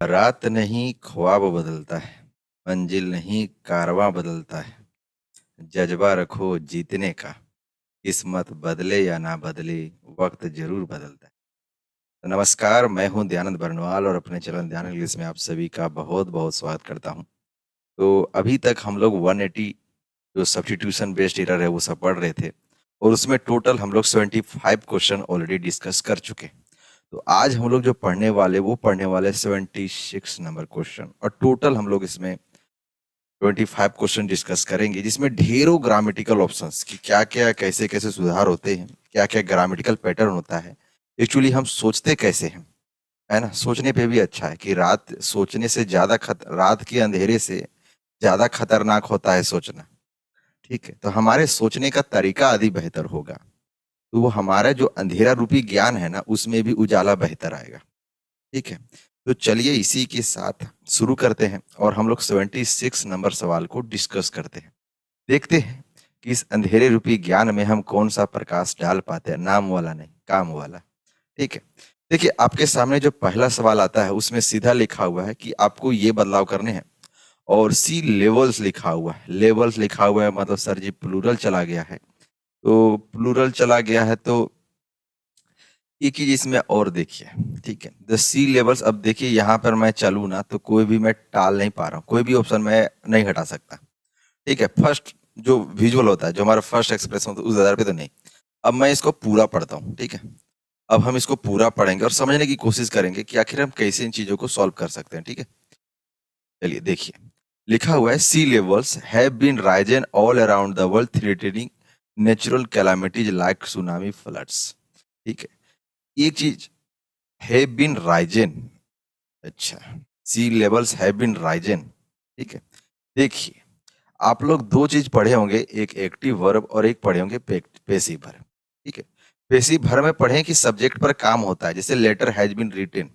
रात नहीं ख्वाब बदलता है, मंजिल नहीं कारवां बदलता है। जज्बा रखो जीतने का, किस्मत बदले या ना बदले, वक्त जरूर बदलता है। तो नमस्कार, मैं हूं दयानंद बरनवाल और अपने चैनल दयानंद इंग्लिश में आप सभी का बहुत बहुत स्वागत करता हूं। तो अभी तक हम लोग 180 जो सब्स्टिट्यूशन बेस्ड एरर है वो सब पढ़ रहे थे और उसमें टोटल हम लोग 75 क्वेश्चन ऑलरेडी डिस्कस कर चुके हैं। तो आज हम लोग जो पढ़ने वाले 76 नंबर क्वेश्चन और टोटल हम लोग इसमें 25 क्वेश्चन डिस्कस करेंगे, जिसमें ढेरों ग्रामेटिकल ऑप्शंस कि क्या क्या कैसे कैसे सुधार होते हैं, क्या क्या ग्रामेटिकल पैटर्न होता है, एक्चुअली हम सोचते कैसे हैं, है ना। सोचने पे भी अच्छा है कि रात सोचने से ज्यादा रात के अंधेरे से ज्यादा खतरनाक होता है सोचना। ठीक है, तो हमारे सोचने का तरीका आदि बेहतर होगा तो वो हमारा जो अंधेरा रूपी ज्ञान है ना, उसमें भी उजाला बेहतर आएगा। ठीक है, तो चलिए इसी के साथ शुरू करते हैं और हम लोग 76 नंबर सवाल को डिस्कस करते हैं। देखते हैं कि इस अंधेरे रूपी ज्ञान में हम कौन सा प्रकाश डाल पाते हैं, नाम वाला नहीं, काम वाला। ठीक है, देखिए आपके सामने जो पहला सवाल आता है उसमें सीधा लिखा हुआ है कि आपको ये बदलाव करने हैं और सी लेवल्स लिखा हुआ है। लेवल्स लिखा हुआ है मतलब सर जी प्लूरल चला गया है। तो प्लूरल चला गया है तो एक चीज इसमें और देखिए। ठीक है, द सी लेवल्स, अब देखिए यहाँ पर मैं चलूँ ना तो कोई भी मैं टाल नहीं पा रहा हूँ, कोई भी ऑप्शन मैं नहीं हटा सकता। ठीक है, फर्स्ट जो विजुअल होता है, जो हमारा फर्स्ट एक्सप्रेशन होता है, उस आधार पे तो नहीं। अब मैं इसको पूरा पढ़ता हूँ। ठीक है, अब हम इसको पूरा पढ़ेंगे और समझने की कोशिश करेंगे कि आखिर हम कैसे इन चीजों को सॉल्व कर सकते हैं। ठीक है, चलिए देखिए लिखा हुआ है sea levels have been risen all around the world threatening natural calamities like tsunami floods. ठीक है, एक चीज हैव बीन राइजन, अच्छा, sea levels have been risen. ठीक है, देखिए आप लोग दो चीज पढ़े होंगे, एक एक्टिव वर्ब और एक पढ़े होंगे पेसिव वर्ब। ठीक है, पेसिव वर्ब में पढ़े कि सब्जेक्ट पर काम होता है, जैसे लेटर हैज बीन रिटन,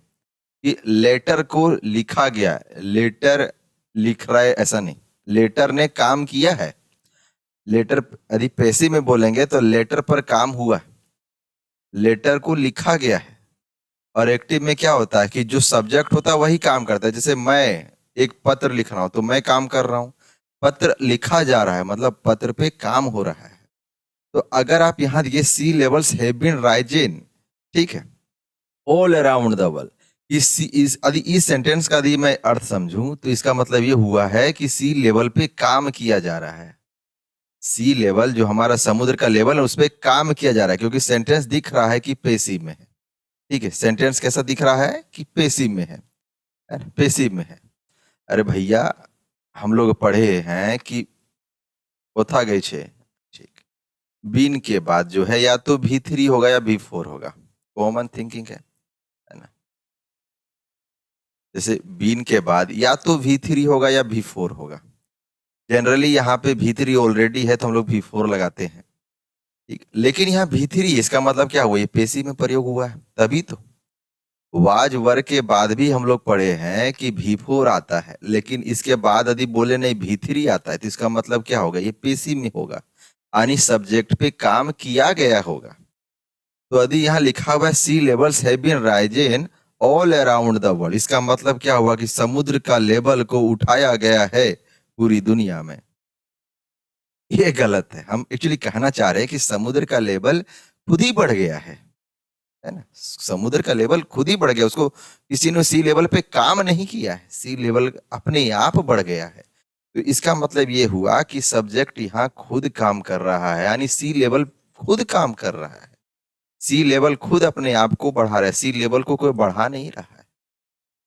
कि लेटर को लिखा गया, लेटर लिख रहा है ऐसा नहीं, लेटर ने काम किया है। लेटर यदि पेसिव में बोलेंगे तो लेटर पर काम हुआ, लेटर को लिखा गया है। और एक्टिव में क्या होता है कि जो सब्जेक्ट होता है वही काम करता है। जैसे मैं एक पत्र लिख रहा हूं तो मैं काम कर रहा हूं, पत्र लिखा जा रहा है मतलब पत्र पे काम हो रहा है। तो अगर आप यहाँ देखिए सी लेवल्स हैव बीन राइजिंग, ठीक है, ऑल अराउंड द वर्ल्ड, यदि इस सेंटेंस का यदि मैं अर्थ समझूं तो इसका मतलब ये हुआ है कि सी लेवल पे काम किया जा रहा है। सी लेवल जो हमारा समुद्र का लेवल है उस पर काम किया जा रहा है, क्योंकि सेंटेंस दिख रहा है कि पेसिव में है। ठीक है, सेंटेंस कैसा दिख रहा है कि पेसिव में है ना? पेसिव में है। अरे भैया, हम लोग पढ़े हैं कि कोथा गए छे, ठीक, बीन के बाद जो है या तो V3 होगा या V4 होगा, कॉमन थिंकिंग है ना। जैसे बीन के बाद या तो V3 होगा या V4 होगा। जनरली यहाँ पे V3 ऑलरेडी है तो हम लोग V4 लगाते हैं। ठीक, लेकिन यहाँ V3 इसका मतलब क्या हुआ, ये पेशी में प्रयोग हुआ है तभी तो। वाज वर्ग के बाद भी हम लोग पढ़े हैं कि V4 आता है, लेकिन इसके बाद यदि बोले नहीं V3 आता है तो इसका मतलब क्या होगा, ये पेशी में होगा, यानी सब्जेक्ट पे काम किया गया होगा। तो यदि यहाँ लिखा हुआ है sea levels have been rising all around the world, इसका मतलब क्या हुआ कि समुद्र का लेवल को उठाया गया है पूरी दुनिया में। ये गलत है। हम एक्चुअली कहना चाह रहे हैं कि समुद्र का लेवल खुद ही बढ़ गया है ना। समुद्र का लेवल खुद ही बढ़ गया, उसको किसी ने सी लेवल पे काम नहीं किया है, सी लेवल अपने आप बढ़ गया है। तो इसका मतलब ये हुआ कि सब्जेक्ट यहाँ खुद काम कर रहा है, यानी सी लेवल खुद काम कर रहा है। सी लेवल खुद अपने आप को बढ़ा रहा है, सी लेवल को कोई बढ़ा नहीं रहा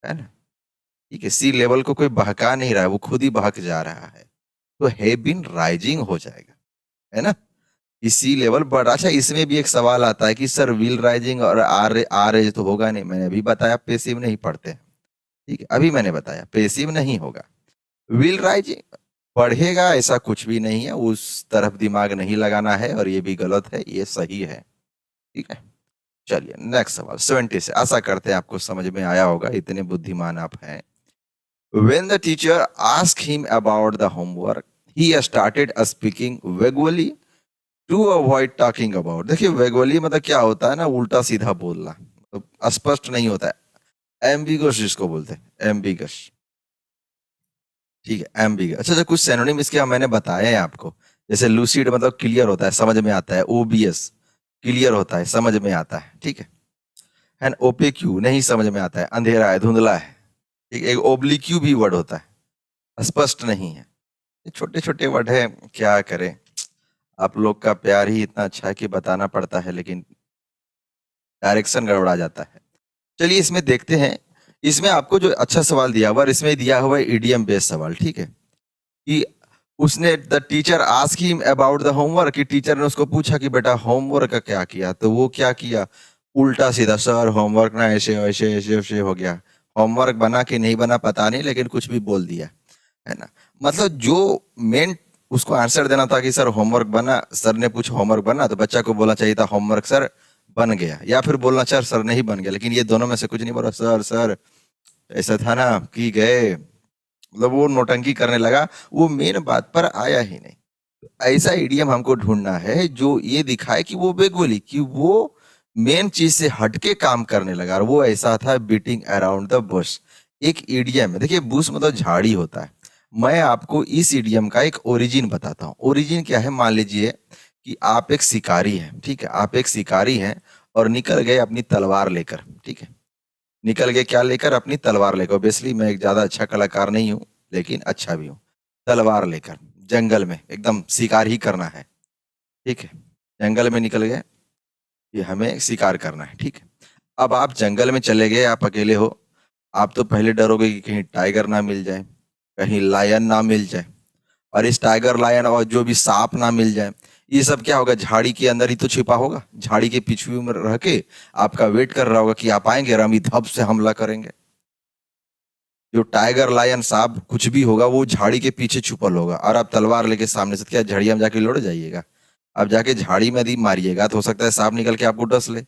है ना। ठीक है, सी लेवल को कोई बहका नहीं रहा है, वो खुद ही बहक जा रहा है। तो हैव बीन राइजिंग हो जाएगा, है ना। सी लेवल बढ़, अच्छा इसमें भी एक सवाल आता है कि सर विल राइजिंग और आर आर एज तो होगा नहीं, मैंने अभी बताया पेसिव नहीं पढ़ते हैं। ठीक है, अभी मैंने बताया पेसिव नहीं होगा। विल राइजिंग बढ़ेगा ऐसा कुछ भी नहीं है, उस तरफ दिमाग नहीं लगाना है और ये भी गलत है, ये सही है। ठीक है, चलिए नेक्स्ट सवाल 70 से, आशा करते हैं आपको समझ में आया होगा, इतने बुद्धिमान आप हैं। When the teacher asked him about the homework, he started speaking vaguely to avoid talking about। देखिए vaguely मतलब क्या होता है ना, उल्टा सीधा बोलना, तो स्पष्ट नहीं होता है। एम्बिगुअस जिसको बोलते हैं, एम्बिगस, ठीक है, एम्बिगस। अच्छा अच्छा, कुछ सिनोनिम इसके मैंने बताए हैं आपको। जैसे लूसिड मतलब क्लियर होता है, समझ में आता है। ओबियस क्लियर होता है, समझ में आता है, ठीक है। ओपेक्यू नहीं समझ में आता है, अंधेरा है, धुंधला है। ठीक है, एक ओब्लिक्यू भी वर्ड होता है, स्पष्ट नहीं है। छोटे छोटे वर्ड है, क्या करें। आप लोग का प्यार ही इतना अच्छा है कि बताना पड़ता है, लेकिन डायरेक्शन गड़बड़ा जाता है। चलिए इसमें देखते हैं। इसमें आपको जो अच्छा सवाल दिया हुआ, इसमें दिया हुआ है ईडीएम बेस्ड सवाल, ठीक है। कि उसने the teacher ask him about the homework, कि टीचर ने उसको पूछा कि बेटा होमवर्क का क्या किया, तो वो क्या किया, उल्टा सीधा, सर होमवर्क ना ऐसे ऐसे ऐसे ऐसे हो गया। होमवर्क बना कि नहीं बना पता नहीं, लेकिन कुछ भी बोल दिया, है ना। मतलब जो मेन उसको आंसर देना था कि सर होमवर्क बना, सर ने पूछा होमवर्क बना, तो बच्चा को बोलना चाहिए था होमवर्क सर बन गया, या फिर बोलना सर सर नहीं बन गया। लेकिन ये दोनों में से कुछ नहीं बोला, सर सर ऐसा था ना कि गए। मतलब वो नौटंकी करने लगा, वो मेन बात पर आया ही नहीं। ऐसा इडियम हमको ढूंढना है जो ये दिखाए कि वो बेगोली, कि वो मेन चीज से हटके काम करने लगा। और वो ऐसा था, बीटिंग अराउंड द बुश। एक इडियम है, देखिए बुश मतलब झाड़ी होता है। मैं आपको इस इडियम का एक ओरिजिन बताता हूँ। ओरिजिन क्या है, मान लीजिए कि आप एक शिकारी हैं, ठीक है, आप एक शिकारी हैं और निकल गए अपनी तलवार लेकर, ठीक है। निकल गए क्या लेकर, अपनी तलवार लेकर। ऑब्वियसली मैं एक ज्यादा अच्छा कलाकार नहीं हूँ, लेकिन अच्छा भी हूँ। तलवार लेकर जंगल में एकदम शिकार ही करना है, ठीक है। जंगल में निकल गए कि हमें शिकार करना है, ठीक है। अब आप जंगल में चले गए, आप अकेले हो। आप तो पहले डरोगे कि कहीं टाइगर ना मिल जाए, कहीं लायन ना मिल जाए, और इस टाइगर लायन और जो भी सांप ना मिल जाए। ये सब क्या होगा, झाड़ी के अंदर ही तो छिपा होगा, झाड़ी के पीछे में रह के आपका वेट कर रहा होगा कि आप आएंगे और हम ही धप से हमला करेंगे। जो टाइगर लायन सांप कुछ भी होगा, वो झाड़ी के पीछे छुपल होगा, और आप तलवार लेके सामने से क्या झाड़िया में जाके लड़ जाइएगा। आप जाके झाड़ी में यदि मारिएगा तो हो सकता है सांप निकल के आपको डस ले।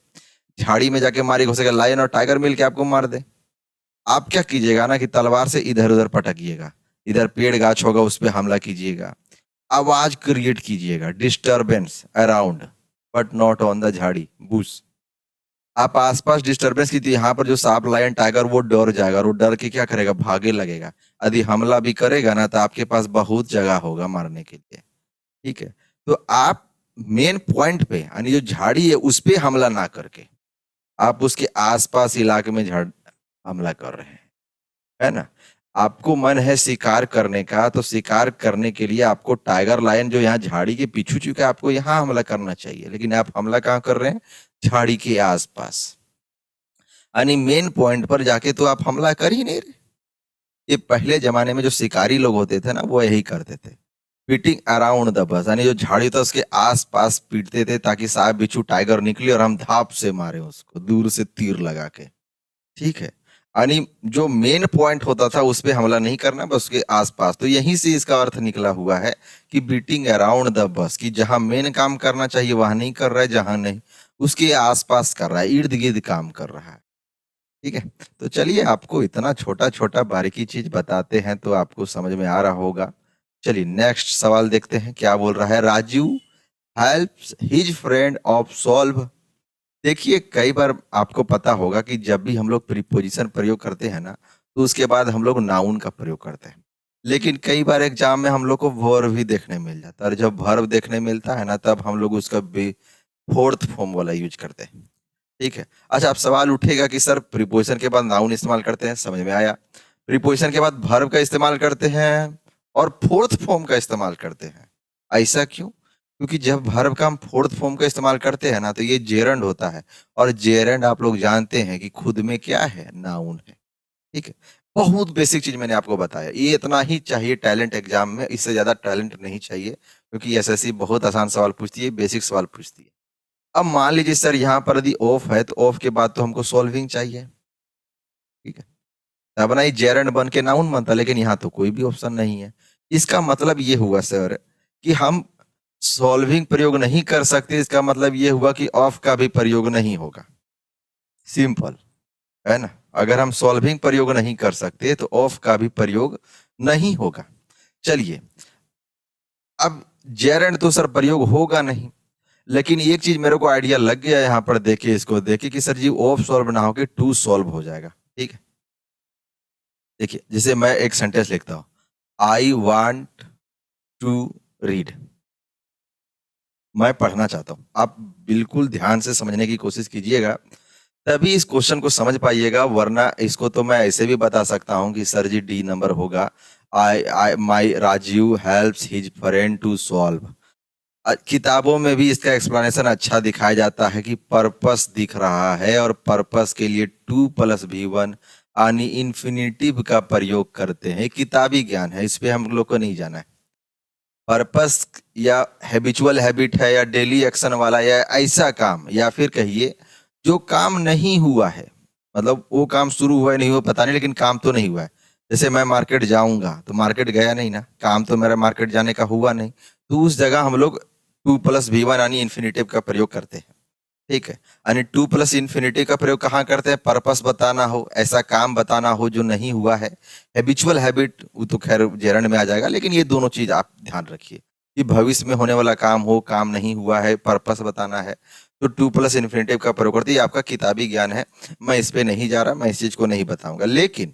झाड़ी में जाके मारिएगा, हो सकता है लायन और टाइगर मिल के आपको मार दे। आप क्या कीजिएगा ना, कि तलवार से इधर उधर पटकिएगा, इधर पेड़ गाछ होगा उस पर हमला कीजिएगा, आवाज क्रिएट कीजिएगा, disturbance around, but not on the झाड़ी बुश। आप आसपास डिस्टरबेंस की थी, यहाँ पर जो सांप लायन टाइगर वो डर जाएगा, और वो डर के क्या करेगा, भागे लगेगा। यदि हमला भी करेगा ना, तो आपके पास बहुत जगह होगा मारने के लिए, ठीक है। तो आप मेन पॉइंट पे, यानी जो झाड़ी है उस पे हमला ना करके आप उसके आसपास इलाके में झाड़ हमला कर रहे हैं, है ना। आपको मन है शिकार करने का, तो शिकार करने के लिए आपको टाइगर लायन जो यहाँ झाड़ी के पीछू चुका है, आपको यहाँ हमला करना चाहिए, लेकिन आप हमला कहाँ कर रहे हैं, झाड़ी के आसपास। यानी मेन पॉइंट पर जाके तो आप हमला कर ही नहीं रहे। ये पहले जमाने में जो शिकारी लोग होते थे ना, वो यही करते थे, पीटिंग अराउंड द बस, यानी जो झाड़ी था उसके आस पास पीटते थे, ताकि सांप बिच्छू टाइगर निकले और हम धाप से मारे उसको दूर से तीर लगा के, ठीक है। यानी जो मेन पॉइंट होता था उस पे हमला नहीं करना, बस उसके आसपास। तो यहीं से इसका अर्थ निकला हुआ है कि बीटिंग अराउंड द बस, कि जहां मेन काम करना चाहिए वहां नहीं कर रहा है, जहां नहीं उसके आसपास कर रहा है, इर्द गिर्द काम कर रहा है, ठीक है। तो चलिए आपको इतना छोटा छोटा बारीकी चीज बताते हैं तो आपको समझ में आ रहा होगा। चलिए नेक्स्ट सवाल देखते हैं क्या बोल रहा है। Raju helps his friend of solve. देखिए कई बार आपको पता होगा कि जब भी हम लोग प्रीपोजिशन प्रयोग करते हैं ना, तो उसके बाद हम लोग नाउन का प्रयोग करते हैं। लेकिन कई बार एग्जाम में हम लोग को वर्ब भी देखने मिल जाता है, और जब वर्ब देखने मिलता है ना, तब हम लोग उसका फोर्थ फॉर्म वाला यूज करते हैं, ठीक है। अच्छा, अब सवाल उठेगा कि सर प्रीपोजिशन के बाद नाउन इस्तेमाल करते हैं, समझ में आया। प्रीपोजिशन के बाद वर्ब का इस्तेमाल करते हैं और फोर्थ फॉर्म का इस्तेमाल करते हैं। ऐसा क्यों? क्योंकि जब वर्ब का हम फोर्थ फॉर्म का इस्तेमाल करते हैं ना, तो ये जेरंड होता है, और जेरंड आप लोग जानते हैं कि खुद में क्या है, नाउन है, ठीक है। बहुत बेसिक चीज मैंने आपको बताया, ये इतना ही चाहिए टैलेंट एग्जाम में, इससे ज्यादा टैलेंट नहीं चाहिए, क्योंकि एसएससी बहुत आसान सवाल पूछती है, बेसिक सवाल पूछती है। अब मान लीजिए सर यहाँ पर यदि ऑफ है, तो ऑफ के बाद तो हमको सॉल्विंग चाहिए, ठीक है। तब ना ये जेरंड बन के नाउन बनता, लेकिन यहाँ तो कोई भी ऑप्शन नहीं है। इसका मतलब ये हुआ सर कि हम सॉल्विंग प्रयोग नहीं कर सकते, इसका मतलब ये हुआ कि ऑफ का भी प्रयोग नहीं होगा, सिंपल, है ना। अगर हम सॉल्विंग प्रयोग नहीं कर सकते तो ऑफ का भी प्रयोग नहीं होगा। चलिए, अब जेरंड तो सर प्रयोग होगा नहीं, लेकिन एक चीज मेरे को आइडिया लग गया यहाँ पर, देखिए इसको देखिए कि सर जी ऑफ सॉल्व ना होके टू सॉल्व हो जाएगा, ठीक है। देखिए, जैसे मैं एक सेंटेंस लिखता हूँ, आई वांट टू रीड, मैं पढ़ना चाहता हूँ। आप बिल्कुल ध्यान से समझने की कोशिश कीजिएगा, तभी इस क्वेश्चन को समझ पाइएगा, वरना इसको तो मैं ऐसे भी बता सकता हूँ कि सर जी डी नंबर होगा। I I my Rajiv helps his friend to solve. किताबों में भी इसका एक्सप्लेनेशन अच्छा दिखाया जाता है कि पर्पस दिख रहा है और पर्पस के लिए टू प्लस भी वन यानी इन्फिनिटिव का प्रयोग करते हैं। किताबी ज्ञान है, इस पे हम लोग को नहीं जाना है। पर्पस या हैबिचुअल हैबिट है या डेली एक्शन वाला या ऐसा काम, या फिर कहिए जो काम नहीं हुआ है, मतलब वो काम शुरू हुआ है नहीं हुआ पता नहीं, लेकिन काम तो नहीं हुआ है। जैसे मैं मार्केट जाऊंगा तो मार्केट गया नहीं ना, काम तो मेरा मार्केट जाने का हुआ नहीं, तो उस जगह हम लोग टू प्लस भी वन यानी इन्फिनिटिव का प्रयोग करते हैं। ठीक है, यानी टू प्लस इन्फिनिटी का प्रयोग कहाँ करते हैं? पर्पस बताना हो, ऐसा काम बताना हो जो नहीं हुआ है। हैबिचुअल हैबिट वो तो खैर जेरंड में आ जाएगा, लेकिन ये दोनों चीज आप ध्यान रखिए कि भविष्य में होने वाला काम हो, काम नहीं हुआ है, पर्पस बताना है, तो टू प्लस इन्फिनिटिव का प्रयोग करते हैं। ये आपका किताबी ज्ञान है, मैं इस पे नहीं जा रहा, मैं इस चीज को नहीं बताऊंगा। लेकिन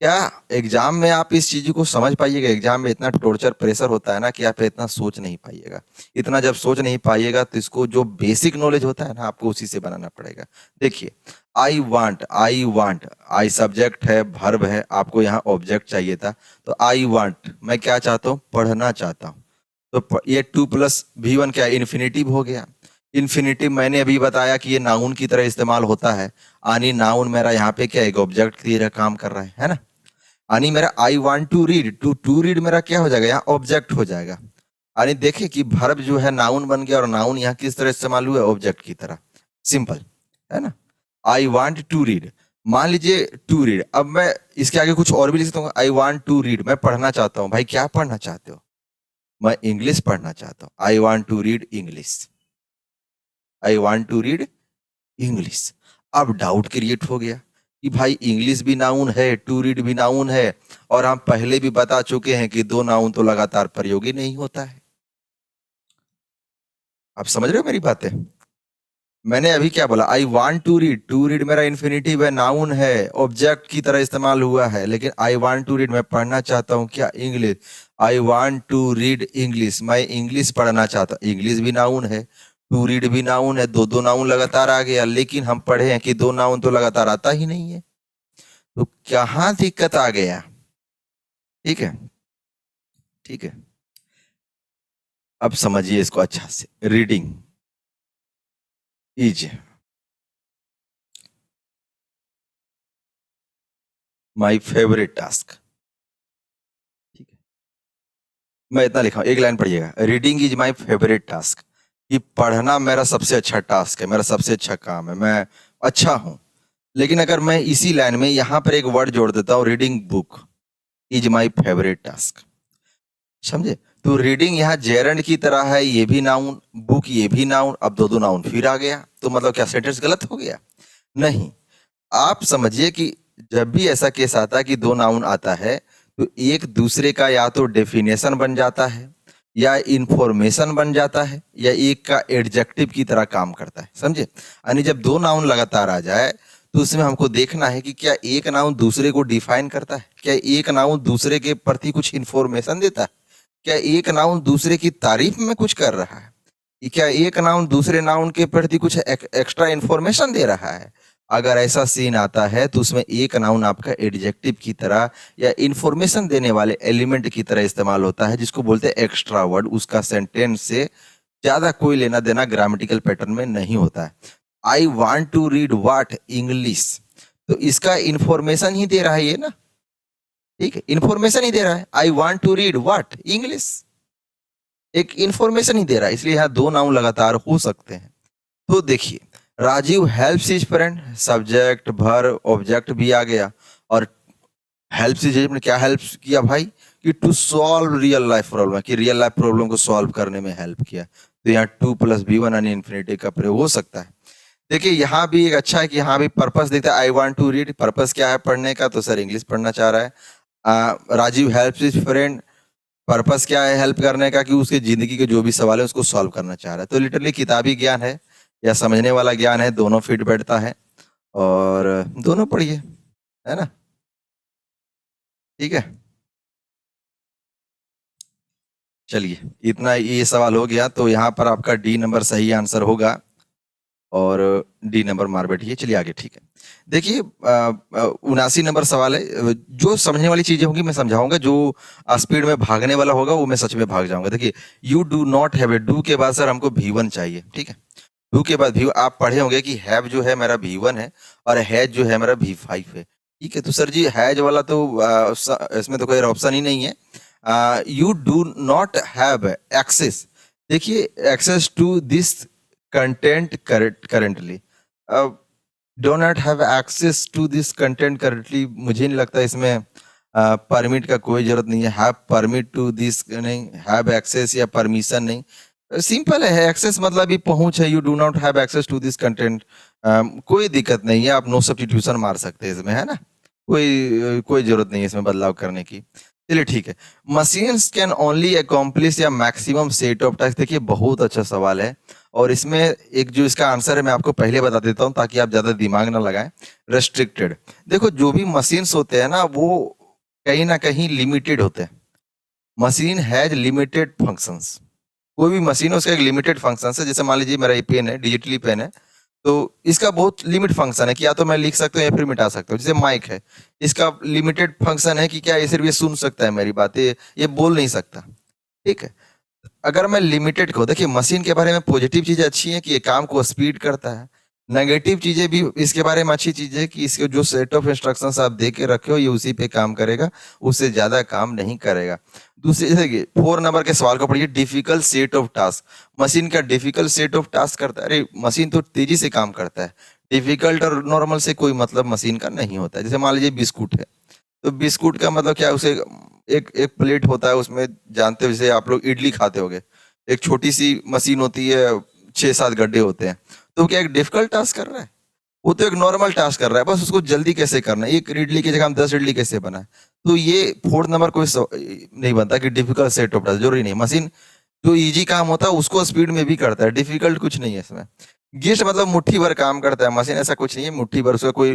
क्या एग्जाम में आप इस चीज को समझ पाइएगा? एग्जाम में इतना टॉर्चर प्रेशर होता है ना कि आप इतना सोच नहीं पाइएगा। इतना जब सोच नहीं पाइएगा तो इसको जो बेसिक नॉलेज होता है ना, आपको उसी से बनाना पड़ेगा। देखिए, आई वांट, आई सब्जेक्ट है, वर्ब है, आपको यहाँ ऑब्जेक्ट चाहिए था, तो आई वांट मैं क्या चाहता हूँ? पढ़ना चाहता हूँ। तो ये टू प्लस भी वन क्या इन्फिनिटिव हो गया। इन्फिनिटिव मैंने अभी बताया कि ये नाउन की तरह इस्तेमाल होता है, यानी नाउन मेरा यहाँ पे क्या एक ऑब्जेक्ट की तरह काम कर रहा है ना। यानी मेरा I want to read, to read मेरा क्या हो जाएगा? यहाँ ऑब्जेक्ट हो जाएगा। यानी देखिए कि वर्ब जो है नाउन बन गया, और नाउन यहाँ किस तरह इस्तेमाल हुआ? ऑब्जेक्ट की तरह। सिंपल है ना। आई वांट टू रीड, मान लीजिए टू रीड, अब मैं इसके आगे कुछ और भी लिख सकता हूँ। आई वांट टू रीड, मैं पढ़ना चाहता हूँ। भाई क्या पढ़ना चाहते हो? मैं इंग्लिश पढ़ना चाहता हूँ। I want to read English, I want to read English. अब डाउट क्रिएट हो गया कि भाई इंग्लिश भी नाउन है, टू रीड भी नाउन है, और हम पहले भी बता चुके हैं कि दो नाउन तो लगातार प्रयोगी नहीं होता है। आप समझ रहे हो मेरी बातें? मैंने अभी क्या बोला? I want to read, to read मेरा इन्फिनिटिव है, नाउन है, ऑब्जेक्ट की तरह इस्तेमाल हुआ है। लेकिन आई वांट टू रीड मैं पढ़ना चाहता हूँ क्या? English. I want to read English, मैं इंग्लिश पढ़ना चाहता हूँ। इंग्लिश भी नाउन है, टू रीड भी नाउन है, दो दो नाउन लगातार आ गया। लेकिन हम पढ़े हैं कि दो नाउन तो लगातार आता ही नहीं है, तो कहाँ दिक्कत आ गया? ठीक है, ठीक है। अब समझिए इसको अच्छा से। Reading is my favourite task. ठीक है, मैं इतना लिखा हूं, एक लाइन पढ़िएगा। Reading is my favourite task, कि पढ़ना मेरा सबसे अच्छा टास्क है, मेरा सबसे अच्छा काम है, मैं अच्छा हूं। लेकिन अगर मैं इसी लाइन में यहां पर एक वर्ड जोड़ देता हूं, reading book is my favourite task, समझे? तो रीडिंग यहाँ जेरंड की तरह है, ये भी नाउन, बुक ये भी नाउन, अब दो दो नाउन फिर आ गया, तो मतलब क्या सेंटेंस गलत हो गया? नहीं। आप समझिए कि जब भी ऐसा केस आता है कि दो नाउन आता है, तो एक दूसरे का या तो डेफिनेशन बन जाता है, या इंफॉर्मेशन बन जाता है, या एक का एडजेक्टिव की तरह काम करता है, समझे? यानी जब दो नाउन लगातार आ जाए, तो उसमें हमको देखना है कि क्या एक नाउन दूसरे को डिफाइन करता है, क्या एक नाउन दूसरे के प्रति कुछ इंफॉर्मेशन देता है, क्या एक नाउन दूसरे की तारीफ में कुछ कर रहा है, क्या एक नाउन दूसरे नाउन के प्रति कुछ एक्स्ट्रा इंफॉर्मेशन दे रहा है। अगर ऐसा सीन आता है तो उसमें एक नाउन आपका एडजेक्टिव की तरह या इंफॉर्मेशन देने वाले एलिमेंट की तरह इस्तेमाल होता है, जिसको बोलते हैं एक्स्ट्रा वर्ड। उसका सेंटेंस से ज्यादा कोई लेना देना ग्रामेटिकल पैटर्न में नहीं होता है। I want to read what? English, तो इसका इंफॉर्मेशन ही दे रहा है ये ना। ठीक है, इंफॉर्मेशन ही दे रहा है। I want to read what? English, एक इंफॉर्मेशन ही दे रहा है, इसलिए यहाँ दो नाउन लगातार हो सकते हैं। तो देखिए, Rajiv helps his friend, subject verb object भी आ गया, और हेल्प्स हिज ने क्या हेल्प किया भाई? कि to solve real life problem, कि रियल लाइफ प्रॉब्लम को सॉल्व करने में हेल्प किया। तो यहाँ टू प्लस बी वन यानी इन्फिनिटी का प्रयोग हो सकता है। देखिए यहाँ भी एक अच्छा है कि यहाँ भी पर्पस देखता है। I want to read, purpose क्या है पढ़ने का? तो सर इंग्लिश पढ़ना चाह रहा है। Rajiv helps his friend, purpose क्या है हेल्प करने का? कि उसके जिंदगी के जो भी सवाल है उसको सॉल्व करना चाह रहा है। तो लिटरली किताबी ज्ञान है या समझने वाला ज्ञान है, दोनों फिट बैठता है, और दोनों पढ़िए, है ना। ठीक है, चलिए इतना ये सवाल हो गया, तो यहाँ पर आपका डी नंबर सही आंसर होगा और डी नंबर मार बैठिए। चलिए आगे, ठीक है। देखिए 79 नंबर सवाल है। जो समझने वाली चीजें होंगी मैं समझाऊंगा, जो स्पीड में भागने वाला होगा वो मैं सच में भाग जाऊंगा। देखिए, you do not have a, do के बाद सर हमको V1 चाहिए, ठीक है। डू के बाद V1, आप पढ़े होंगे कि हैव जो है मेरा V1 है और हैज जो है मेरा V5 है, ठीक है। तो सर जी हैज वाला तो इसमें तो कोई ऑप्शन ही नहीं है। You do not have access, देखिए access to this content currently, do not have access to this content currently, मुझे नहीं लगता इसमें परमिट का कोई जरूरत नहीं है। हैव परमिट टू दिस नहीं, हैव एक्सेस या परमिशन नहीं, सिंपल है। एक्सेस मतलब ये पहुंच है। You do not have access to this content, कोई दिक्कत नहीं है, आप नो सब्स्टिट्यूशन मार सकते हैं इसमें, है ना। कोई जरूरत नहीं है इसमें बदलाव करने की। चलिए ठीक है। मशीन्स कैन ओनली अकॉम्प्लिश या मैक्सिमम सेट ऑफ टास्क, देखिए बहुत अच्छा सवाल है और इसमें एक जो इसका आंसर है मैं आपको पहले बता देता हूं ताकि आप ज्यादा दिमाग ना लगाएं। रेस्ट्रिक्टेड, देखो जो भी मशीन्स होते हैं ना वो कहीं ना कहीं लिमिटेड होते हैं। मशीन हैज लिमिटेड फंक्शंस, कोई भी मशीन है उसका एक लिमिटेड फंक्शन है। जैसे मान लीजिए मेरा ये पेन है, डिजिटली पेन है, तो इसका बहुत लिमिट फंक्शन है कि या तो मैं लिख सकता हूँ या फिर मिटा सकता हूँ। जैसे माइक है, इसका लिमिटेड फंक्शन है कि क्या ये सिर्फ ये सुन सकता है मेरी बात, ये बोल नहीं सकता, ठीक है। अगर मैं लिमिटेड को, देखिए मशीन के बारे में पॉजिटिव चीजें अच्छी है कि ये काम को स्पीड करता है, नेगेटिव चीजें भी इसके बारे में अच्छी चीज है कि इसके जो सेट ऑफ इंस्ट्रक्शंस आप दे के रखे हो ये उसी पे काम करेगा, उससे ज्यादा काम नहीं करेगा। दूसरी, देखिए 4 नंबर के सवाल को पढ़िए, difficult set of task, machine का डिफिकल्ट सेट ऑफ टास्क करता है। अरे मशीन तो तेजी से काम करता है, डिफिकल्ट और नॉर्मल से कोई मतलब मशीन का नहीं होता है। जैसे मान लीजिए बिस्कुट है, तो बिस्कुट का मतलब क्या है, उसे एक एक प्लेट होता है उसमें, जानते हो जैसे आप लोग इडली खाते होगे, एक छोटी सी मशीन होती है, 6-7 गड्ढे होते हैं, तो क्या एक डिफिकल्ट टास्क कर रहा है? वो तो एक नॉर्मल टास्क कर रहा है, बस उसको जल्दी कैसे करना है, एक इडली की जगह हम 10 इडली कैसे बनाए। तो ये 4 नंबर कोई नहीं बनता कि डिफिकल्ट सेट ऑफ टास्क, जरूरी नहीं। मशीन जो इजी काम होता है उसको स्पीड में भी करता है, डिफिकल्ट कुछ नहीं है इसमें। गेस्ट मतलब मुट्ठी भर काम करता है, मशीन ऐसा कुछ नहीं है मुट्ठी भर, उसका कोई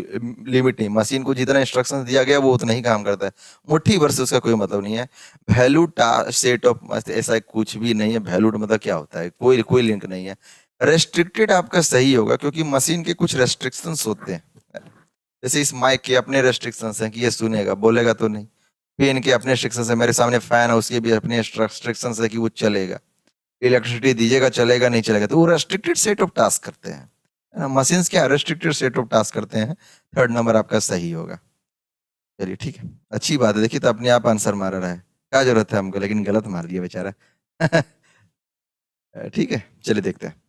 लिमिट नहीं। मशीन को जितना इंस्ट्रक्शन दिया गया वो उतना ही काम करता है, मुट्ठी भर से उसका कोई मतलब नहीं है। वैल्यू सेट ऑफ, ऐसा कुछ भी नहीं है। वैल्यू मतलब क्या होता है, कोई कोई लिंक नहीं है। रेस्ट्रिक्टेड आपका सही होगा क्योंकि मशीन के कुछ रेस्ट्रिक्शंस होते हैं। जैसे इस माइक के अपने रेस्ट्रिक्शंस हैं कि ये सुनेगा, बोलेगा तो नहीं। पेन के अपने रेस्ट्रिक्शंस है, मेरे सामने फैन है उसके भी अपने रेस्ट्रिक्शंस है कि वो चलेगा। इलेक्ट्रिसिटी दीजिएगा, चलेगा नहीं चलेगा, तो वो रेस्ट्रिक्टेड सेट ऑफ टास्क करते हैं, है ना। मशीन्स क्या रेस्ट्रिक्टेड सेट ऑफ टास्क करते हैं। 3 नंबर आपका सही होगा। चलिए ठीक है, अच्छी बात है। देखिए तो अपने आप आंसर मार रहा है, क्या जरूरत है हमको, लेकिन गलत मार दिया बेचारा। ठीक है, चलिए देखते हैं।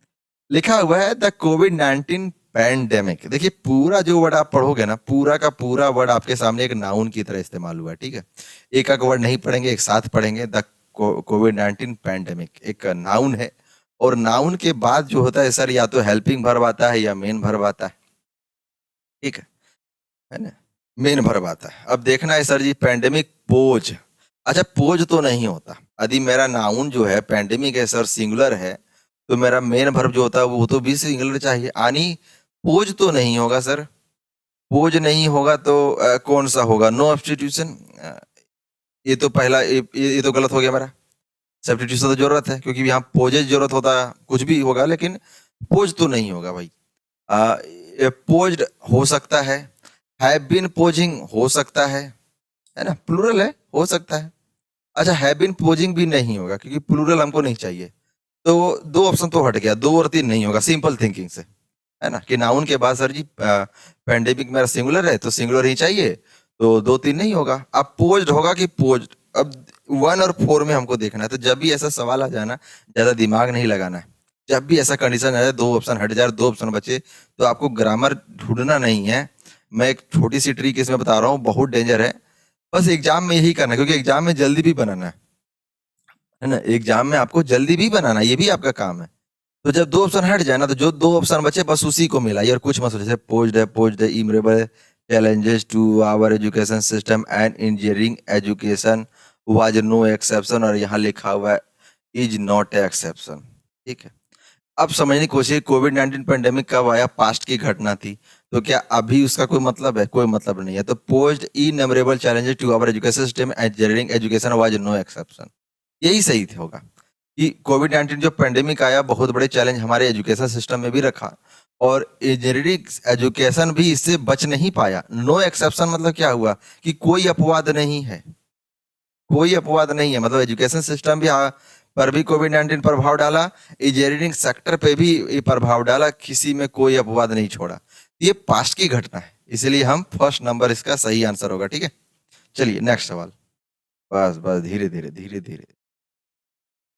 लिखा हुआ है द कोविड-19 पैंडेमिक, देखिए पूरा जो वर्ड आप पढ़ोगे ना, पूरा का पूरा वर्ड आपके सामने एक नाउन की तरह इस्तेमाल हुआ है, ठीक है। एक एक वर्ड नहीं पढ़ेंगे, एक साथ पढ़ेंगे। द कोविड-19 पैंडेमिक एक नाउन है और नाउन के बाद जो होता है सर या तो हेल्पिंग वर्ब आता है या मेन वर्ब आता है, ठीक है ना। मेन वर्ब आता है। अब देखना है सर जी पैंडेमिक पोज, अच्छा पोज तो नहीं होता। यदि मेरा नाउन जो है पैंडेमिक है सर, सिंगुलर है, तो मेरा मेन वर्ब जो होता है वो तो भी सिंगुलर चाहिए, यानी पोज तो नहीं होगा सर। पोज नहीं होगा तो कौन सा होगा, नो सब्स्टिट्यूशन। ये तो पहला ये तो गलत हो गया मेरा। सब्स्टिट्यूशन तो जरूरत है क्योंकि यहाँ पोजेज जरूरत होता है, कुछ भी होगा लेकिन पोज तो नहीं होगा भाई। पोज्ड हो सकता है, हैव बीन पोजिंग हो सकता है ना, प्लूरल है, हो सकता है। अच्छा हैव बीन पोजिंग भी नहीं होगा क्योंकि प्लूरल हमको नहीं चाहिए, तो 2 ऑप्शन तो हट गया, 2 और 3 नहीं होगा सिंपल थिंकिंग से, है ना। कि नाउन के बाद सर जी पैंडेमिक मेरा सिंगुलर है तो सिंगुलर ही चाहिए, तो 2-3 नहीं होगा। अब पोज्ड होगा कि पोज्ड, अब 1 और 4 में हमको देखना है। तो जब भी ऐसा सवाल आ जाए ना, ज्यादा दिमाग नहीं लगाना है। जब भी ऐसा कंडीशन आ जाए 2 ऑप्शन हट जाए, 2 ऑप्शन बचे, तो आपको ग्रामर ढूंढना नहीं है। मैं एक छोटी सी ट्रिक इसमें बता रहा हूँ, बहुत डेंजर है। बस एग्जाम में यही करना है क्योंकि एग्जाम में जल्दी भी बनाना है ना। एग्जाम में आपको जल्दी भी बनाना है, ये भी आपका काम है। तो जब 2 ऑप्शन हट जाए ना, तो जो 2 ऑप्शन बचे बस उसी को मिलाइए और कुछ मत सोचिए। जैसे पोज्ड है, इमरेबल challenges to our education system and engineering education was no exception, और यहाँ लिखा हुआ है is not a exception, ठीक है। अब समझने की कोशिश, कोविड-19 पेंडेमिक कब आया, पास्ट की घटना थी। तो क्या अभी उसका कोई मतलब है? कोई मतलब नहीं है। तो posed innumerable challenges to our education system and generating education was no exception. यही सही होगा कि कोविड-19 जो पेंडेमिक आया, बहुत बड़े चैलेंज हमारे एजुकेशन सिस्टम में भी रखा और इंजीनियरिंग एजुकेशन भी इससे बच नहीं पाया। नो एक्सेप्शन मतलब क्या हुआ कि कोई अपवाद नहीं है, कोई अपवाद नहीं है। मतलब एजुकेशन सिस्टम भी पर भी कोविड-19 प्रभाव डाला, इंजीनियरिंग सेक्टर पे भी ये प्रभाव डाला, किसी में कोई अपवाद नहीं छोड़ा। ये पास्ट की घटना है, इसलिए हम फर्स्ट नंबर इसका सही आंसर होगा। ठीक है, चलिए नेक्स्ट सवाल। बस बस धीरे धीरे धीरे धीरे,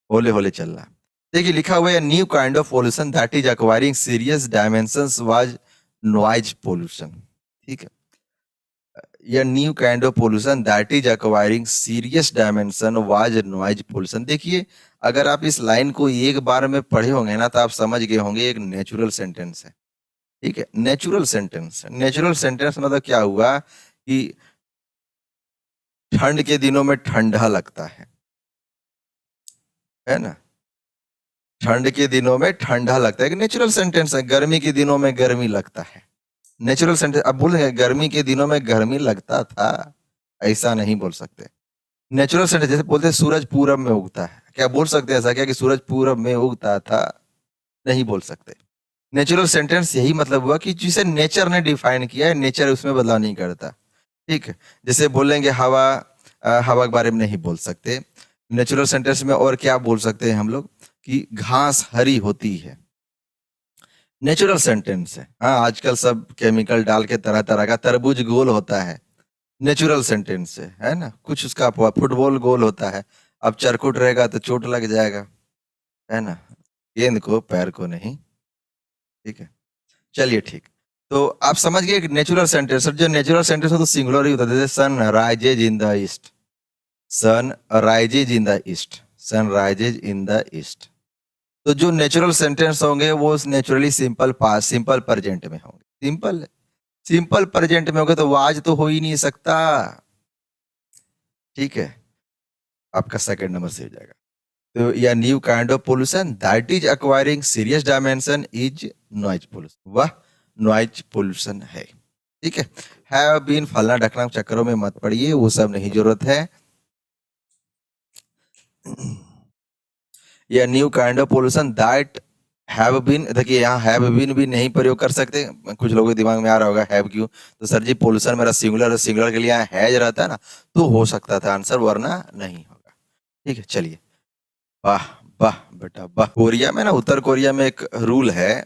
होले होले चल रहा है। देखिए लिखा हुआ है new kind of pollution that is acquiring serious dimensions was noise pollution. ठीक है, या new kind of pollution that is acquiring serious dimension was noise pollution. देखिए अगर आप इस लाइन को एक बार में पढ़े होंगे ना तो आप समझ गए होंगे एक नेचुरल सेंटेंस है। ठीक है, नेचुरल सेंटेंस। नेचुरल सेंटेंस मतलब क्या हुआ कि ठंड के दिनों में ठंडा लगता है ना? ठंड के दिनों में ठंडा लगता है, नेचुरल सेंटेंस है। गर्मी के दिनों में गर्मी लगता है, नेचुरल सेंटेंस। अब बोलेंगे गर्मी के दिनों में गर्मी लगता था, ऐसा नहीं बोल सकते। नेचुरल सेंटेंस जैसे बोलते हैं सूरज पूरब में उगता है, क्या बोल सकते हैं ऐसा क्या कि सूरज पूरब में उगता था? नहीं बोल सकते। नेचुरल सेंटेंस यही मतलब हुआ कि जिसे नेचर ने डिफाइन किया है, नेचर उसमें बदलाव नहीं करता। ठीक है, जैसे बोलेंगे हवा, हवा के बारे में नहीं बोल सकते। नेचुरल सेंटेंस में और क्या बोल सकते हैं हम लोग कि घास हरी होती है, नेचुरल सेंटेंस है। हाँ, आजकल सब केमिकल डाल के तरह तरह का, तरबूज गोल होता है, नेचुरल सेंटेंस है ना? कुछ उसका फुटबॉल गोल होता है, अब चरकुट रहेगा तो चोट लग जाएगा, है ना? गेंद को पैर को नहीं। ठीक है, चलिए ठीक। तो आप समझ गए कि नेचुरल सेंटेंस, जो नेचुरल सेंटेंस हो तो सिंगुलर ही होता है। जैसे sun rises in the east, sun rises in the east, sun rises in the east. तो जो नेचुरल सेंटेंस होंगे वो naturally simple past, simple present में होंगे। सिंपल, सिंपल प्रेजेंट में होगा तो वो आज तो हो ही नहीं सकता। ठीक है, आपका सेकंड नंबर से हो जाएगा। तो या new kind of pollution that is acquiring serious dimension is noise pollution. वह नॉइज पोल्यूशन है। ठीक है, हैव बीन फलना ढकना चक्करों में मत पड़िए, वो सब नहीं जरूरत है। या new kind of pollution that have been, देखिए यहाँ हैव बीन भी नहीं प्रयोग कर सकते। कुछ लोगों के दिमाग में आ रहा होगा हैव क्यों, तो सर जी पोल्यूशन मेरा सिंगुलर, सिंगुलर के लिए यहाँ हैज रहता है ना, तो हो सकता था आंसर, वरना नहीं होगा। ठीक है, चलिए। वाह वाह बेटा वाह। कोरिया में ना, उत्तर कोरिया में एक रूल है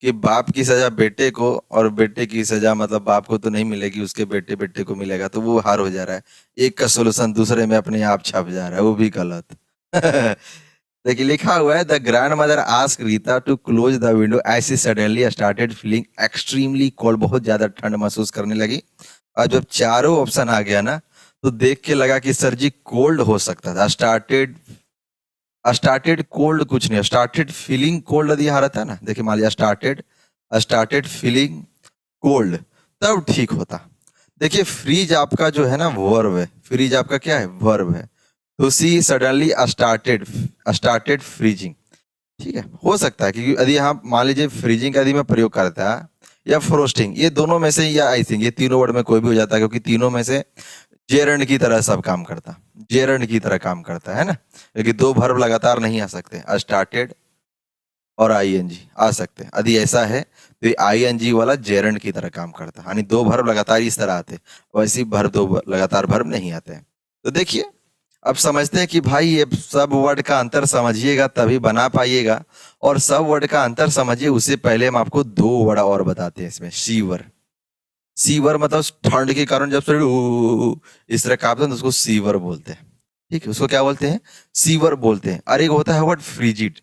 कि बाप की सजा बेटे को और बेटे की सजा मतलब बाप को तो नहीं मिलेगी, उसके बेटे बेटे को मिलेगा, तो वो हार हो जा रहा है। एक का सोल्यूशन दूसरे में अपने आप छप जा रहा है, वो भी गलत। देखिए लिखा हुआ है the grand mother ask Rita to close the window as she suddenly started feeling extremely cold. बहुत ज्यादा ठंड महसूस करने लगी। और जब चारों ऑप्शन आ गया ना तो देख के लगा कि सर जी कोल्ड हो सकता था। स्टार्टेड, स्टार्टेड कोल्ड कुछ नहीं, स्टार्टेड फीलिंग कोल्ड यदि यहाँ रहता है ना, देखिए मान लिया स्टार्टेड, स्टार्टेड फीलिंग कोल्ड, तब ठीक होता। देखिए फ्रीज आपका जो है ना वर्ब है, फ्रीज आपका क्या है, वर्ब है। तो see suddenly started, started freezing. ठीक है, हो सकता है क्योंकि यदि यहाँ मान लीजिए फ्रीजिंग का यदि मैं प्रयोग करता या फ्रोस्टिंग, ये दोनों में से या आई थिंक ये तीनों वर्ड में कोई भी हो जाता है, क्योंकि तीनों में से जेरंड की तरह सब काम करता, जेरंड की तरह काम करता है ना, क्योंकि दो वर्ब लगातार नहीं आ सकते, स्टार्टेड और आईएनजी आ सकते हैं। यदि ऐसा है तो ये आईएनजी वाला जेरंड की तरह काम करता है, यानी दो वर्ब लगातार इस तरह आते, वैसे वर्ब दो लगातार वर्ब नहीं आते हैं। तो देखिए अब समझते हैं कि भाई ये सब वर्ड का अंतर समझिएगा तभी बना पाइएगा, और सब वर्ड का अंतर समझिए उससे पहले हम आपको दो वर्ड और बताते हैं इसमें। सीवर, सीवर मतलब ठंड के कारण जब शरीर इस तरह कांपता है तो उसको सीवर बोलते हैं। ठीक है, उसको क्या बोलते हैं, सीवर बोलते हैं। और एक होता है वर्ड फ्रिजिड।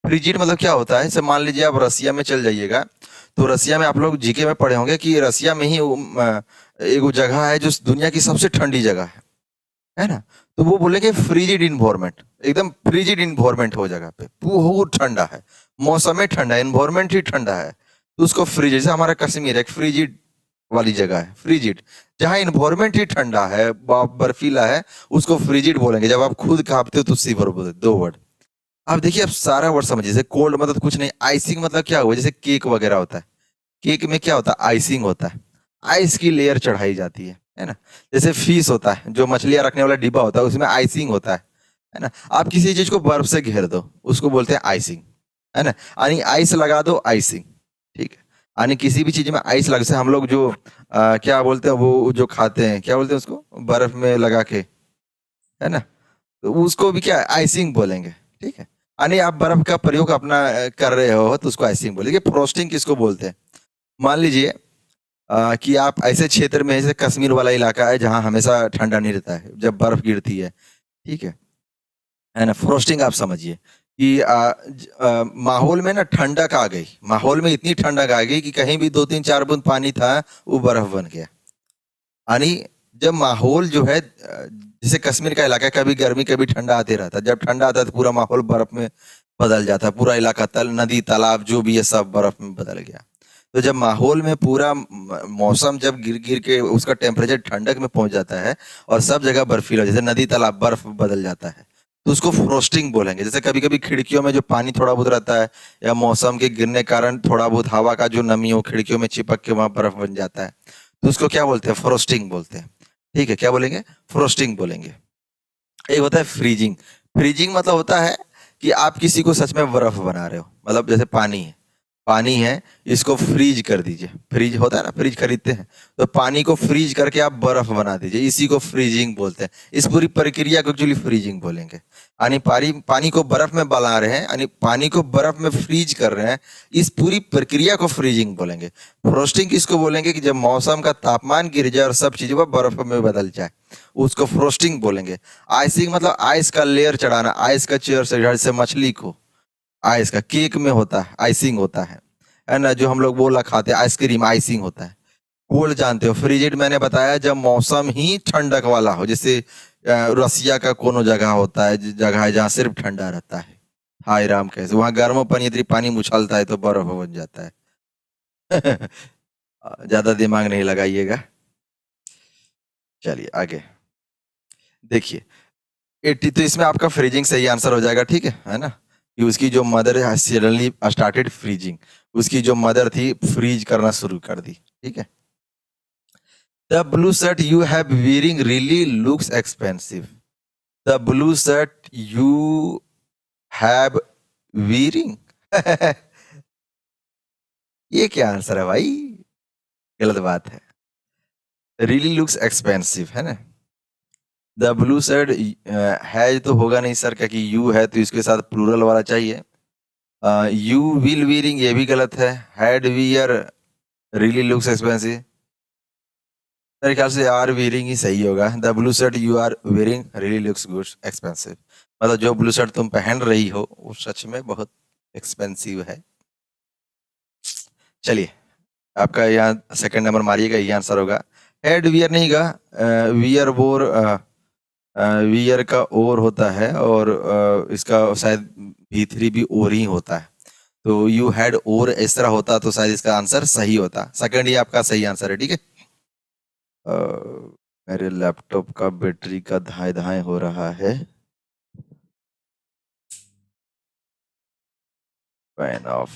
फ्रिजिड मतलब क्या होता है, जैसे मान लीजिए आप रसिया में चल जाइएगा, तो रसिया में आप लोग जीके में पढ़े होंगे कि रसिया में ही एक जगह है जो दुनिया की सबसे ठंडी जगह है ना, तो वो बोलेंगे फ्रिजिड इन्वायरमेंट, एकदम फ्रिजिड इन्वायरमेंट हो जगह पे, बहुत ठंडा है, मौसम ठंडा है, इन्वायरमेंट ही ठंडा है, तो उसको फ्रिजिड। जैसे हमारा कश्मीर एक फ्रिजिड वाली जगह है, फ्रिजिड, जहाँ इन्वायरमेंट ही ठंडा है, बर्फीला है, उसको फ्रिजिड बोलेंगे। जब आप खुद कांपते हो तो सीवर बोलते, दो वर्ड। अब देखिए अब सारा वर्ड समझिए। जैसे कोल्ड मतलब कुछ नहीं, आइसिंग मतलब क्या हुआ, जैसे केक वगैरह होता है, केक में क्या होता है, आइसिंग होता है, आइस की लेयर चढ़ाई जाती है ना। जैसे फीस होता है, जो मछलियां रखने वाला डिब्बा होता है, उसमें आइसिंग होता है ना। आप किसी चीज को बर्फ से घेर दो, उसको बोलते हैं आइसिंग, है ना। यानी आइस लगा दो, आइसिंग, ठीक है। यानी किसी भी चीज में आइस लग से हम लोग जो क्या बोलते हैं, वो जो खाते हैं, क्या बोलते हैं उसको, बर्फ में लगा के, है ना, तो उसको भी क्या आइसिंग बोलेंगे, ठीक है। यानी आप बर्फ का प्रयोग अपना कर रहे हो तो उसको आइसिंग बोलेंगे। फ्रोस्टिंग किसको बोलते हैं, मान लीजिए कि आप ऐसे क्षेत्र में, जैसे कश्मीर वाला इलाका है जहाँ हमेशा ठंडा नहीं रहता है, जब बर्फ गिरती है, ठीक है ना। फ्रोस्टिंग आप समझिए कि माहौल में ना ठंडक आ गई, माहौल में इतनी ठंडक आ गई कि कहीं भी 2 3 4 बूंद पानी था, वो बर्फ बन गया। यानी जब माहौल जो है जैसे कश्मीर का इलाका है, कभी गर्मी कभी ठंडा आते रहता है, जब ठंडा आता है तो पूरा माहौल बर्फ में बदल जाता है, पूरा इलाका तल नदी तालाब जो भी है सब बर्फ में बदल गया। तो जब माहौल में पूरा मौसम जब गिर गिर के उसका टेम्परेचर ठंडक में पहुंच जाता है और सब जगह बर्फीला, जैसे नदी तालाब बर्फ बदल जाता है, तो उसको फ्रोस्टिंग बोलेंगे। जैसे कभी कभी खिड़कियों में जो पानी थोड़ा बहुत रहता है, या मौसम के गिरने के कारण थोड़ा बहुत हवा का जो नमी हो खिड़कियों में चिपक के वहां बर्फ बन जाता है, तो उसको क्या बोलते हैं, फ्रोस्टिंग बोलते हैं, ठीक है। क्या बोलेंगे, फ्रोस्टिंग बोलेंगे। एक होता है फ्रीजिंग। फ्रीजिंग मतलब होता है कि आप किसी को सच में बर्फ बना रहे हो, मतलब जैसे पानी है, पानी है, इसको फ्रीज कर दीजिए, फ्रीज होता है ना, फ्रीज खरीदते हैं, तो पानी को फ्रीज करके आप बर्फ बना दीजिए, इसी को फ्रीजिंग बोलते हैं। इस पूरी प्रक्रिया को एक्चुअली फ्रीजिंग बोलेंगे। यानी पानी पानी को बर्फ में बना रहे हैं, यानी पानी को बर्फ में फ्रीज कर रहे हैं, इस पूरी प्रक्रिया को फ्रीजिंग बोलेंगे। फ्रोस्टिंग किसको बोलेंगे, कि जब मौसम का तापमान गिर जाए और सब चीजों को बर्फ में बदल जाए, उसको फ्रोस्टिंग बोलेंगे। आइसिंग मतलब आइस का लेयर चढ़ाना, आइस का चेयर से, जैसे मछली को आइस का, केक में होता है आइसिंग होता है ना। जो हम लोग बोला खाते हैं आइसक्रीम, आइसिंग होता है। कोल्ड जानते हो, फ्रिजिड मैंने बताया जब मौसम ही ठंडक वाला हो, जैसे रसिया का कोनो जगह होता है, जगह है जहाँ सिर्फ ठंडा रहता है, हाय राम कैसे, वहां गर्मो पानी, यदि पानी उछलता है तो बर्फ बन जाता है। ज्यादा दिमाग नहीं लगाइएगा। चलिए आगे देखिए, 80, तो इसमें आपका फ्रीजिंग सही आंसर हो जाएगा, ठीक है ना। कि उसकी जो मदर है सडनली स्टार्टेड फ्रीजिंग, उसकी जो मदर थी फ्रीज करना शुरू कर दी, ठीक है। The blue shirt you have wearing really looks expensive. The blue shirt you have wearing ये क्या आंसर है भाई, गलत बात है। really looks expensive है ना। द ब्लू शर्ट है तो होगा नहीं सर, क्या कि यू है तो इसके साथ प्लूरल वाला चाहिए। यू विल वीयरिंग ये भी गलत है। Had wear really looks expensive, मेरे ख्याल से आर वियरिंग ही सही होगा। The blue shirt you are wearing really looks good expensive, मतलब जो ब्लू शर्ट तुम पहन रही हो वो सच में बहुत एक्सपेंसिव है। चलिए आपका यहाँ सेकंड नंबर मारिएगा, ये आंसर होगा। हेड वियर नहीं गा, वियर बोर, वियर का और होता है, और इसका शायद V3 भी और ही होता है, तो यू हैड और इस तरह होता तो शायद इसका आंसर सही होता। सेकंड ही आपका सही आंसर है, ठीक है। मेरे लैपटॉप का बैटरी का धाए धाए हो रहा है। Fan of,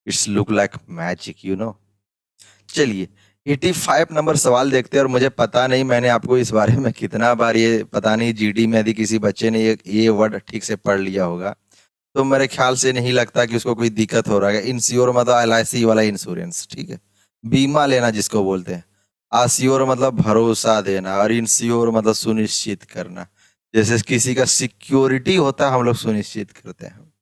it's look like magic you know. चलिए 85 नंबर सवाल देखते हैं, और मुझे पता नहीं मैंने आपको इस बारे में कितना बार, ये पता नहीं जीडी में यदि किसी बच्चे ने ये वर्ड ठीक से पढ़ लिया होगा, तो मेरे ख्याल से नहीं लगता कि उसको कोई दिक्कत हो रहा है। इंश्योर मतलब LIC वाला इंश्योरेंस, ठीक है, बीमा लेना जिसको बोलते हैं। आश्योर मतलब भरोसा देना, और इंश्योर मतलब सुनिश्चित करना, जैसे किसी का सिक्योरिटी होता है हम लोग सुनिश्चित करते हैं,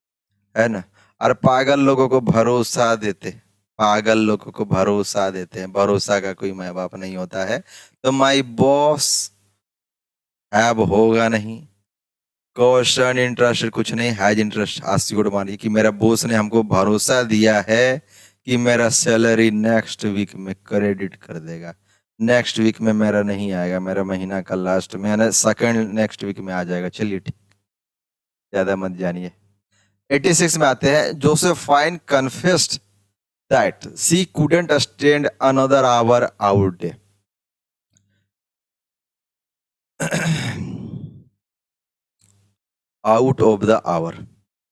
है ना। और पागल लोगों को भरोसा देते, पागल लोगों को भरोसा देते हैं, भरोसा का कोई माँ बाप नहीं होता है। तो माई बॉस हैव होगा नहीं, क्वेश्चन इंटरेस्ट कुछ नहीं, हैज इंटरेस्ट आस्यूड मानिए कि मेरा बॉस ने हमको भरोसा दिया है कि मेरा सैलरी नेक्स्ट वीक में क्रेडिट कर देगा। नेक्स्ट वीक में मेरा नहीं आएगा, मेरा महीना का लास्ट में, यानी सेकंड नेक्स्ट वीक में आ जाएगा। चलिए ठीक, ज्यादा मत जानिए। 86 में आते हैं। Josephine confessed that she couldn't stand another hour out day. Out of the hour,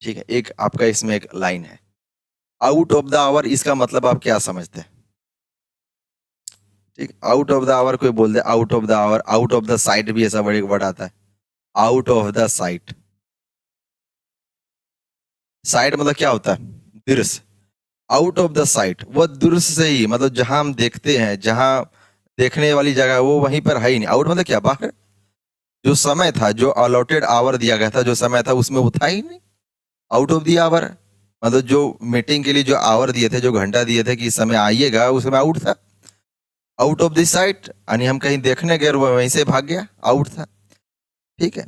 ठीक है, एक आपका इसमें एक लाइन है। आउट ऑफ द आवर इसका मतलब आप क्या समझते हैं? ठीक, आउट ऑफ द आवर कोई बोल दे out of the hour, out of the sight भी ऐसा बड़ी वर्ड आता है, out of the sight. Sight मतलब क्या होता है? दृश्य। आउट ऑफ द साइट वो दृश्य से ही, मतलब जहां हम देखते हैं, जहां देखने वाली जगह वो वहीं पर है ही नहीं। आउट मतलब क्या? बाहर। जो समय था, जो अलॉटेड आवर दिया गया था, जो समय था उसमें वो था ही नहीं। आउट ऑफ द आवर मतलब जो मीटिंग के लिए जो आवर दिए थे, जो घंटा दिए थे कि इस समय आइएगा, उसमें आउट था। आउट ऑफ द साइट यानी हम कहीं देखने गए और वो वहीं से भाग गया, आउट था। ठीक है,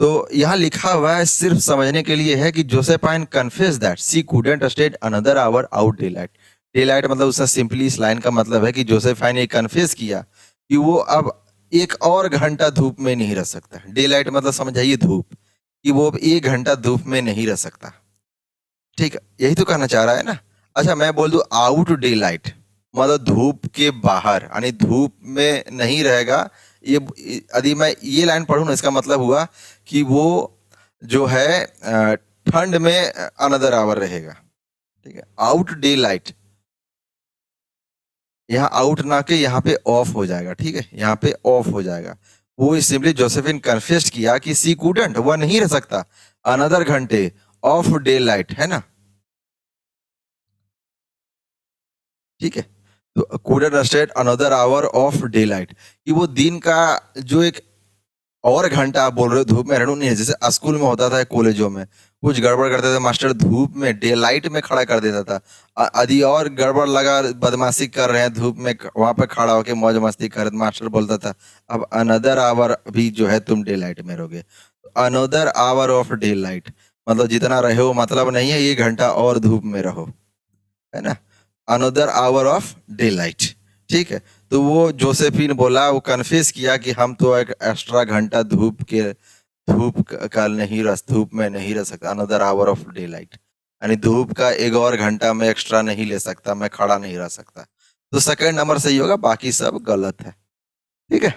तो यहाँ लिखा हुआ है सिर्फ समझने के लिए है कि Josephine confess that she couldn't stayed another hour out day light. Day light मतलब उसका सिंपली इस लाइन का मतलब है कि जोसेफाइन ये कन्फेस किया कि वो अब एक और घंटा धूप में नहीं रह सकता। डे लाइट मतलब समझ आइए धूप, कि वो अब एक घंटा धूप में नहीं रह सकता। ठीक है, यही तो कहना चाह रहा है ना। अच्छा, मैं बोल दूं आउट डे लाइट मतलब धूप के बाहर, यानी धूप में नहीं रहेगा। ये यदि मैं ये लाइन पढ़ूं ना, इसका मतलब हुआ कि वो जो है ठंड में अनदर आवर रहेगा। ठीक है, आउट डे लाइट, यहाँ आउट ना के यहाँ पे ऑफ हो जाएगा। ठीक है, यहाँ पे ऑफ हो जाएगा। वो सिंपली जोसेफिन कन्फेस्ट किया कि सी कुडंट, वह नहीं रह सकता अनदर घंटे ऑफ डे लाइट, है ना। ठीक है, तो couldn't state another hour of day light, कि वो दिन का जो एक और घंटा आप बोल रहे हो धूप में रहना नहीं है। जैसे स्कूल में होता था, कॉलेजों में कुछ गड़बड़ करते थे मास्टर, धूप में डे लाइट में खड़ा कर देता था। यदि और गड़बड़ लगा, बदमाशी कर रहे हैं धूप में, वहां पे खड़ा होके मौज मस्ती कर, मास्टर बोलता था अब अनदर आवर भी जो है तुम डे लाइट में रहोगे। Another hour of day light मतलब जितना रहे हो मतलब नहीं है, ये घंटा और धूप में रहो, है ना। Another hour of day light. ठीक है, तो वो जोसेफिन बोला, वो कन्फेस किया कि हम तो एक एक्स्ट्रा घंटा का नहीं रह, धूप में नहीं रह सकता। Another hour of day light यानी धूप का एक और घंटा मैं एक्स्ट्रा नहीं ले सकता, मैं खड़ा नहीं रह सकता। तो सेकंड नंबर सही होगा, बाकी सब गलत है। ठीक है,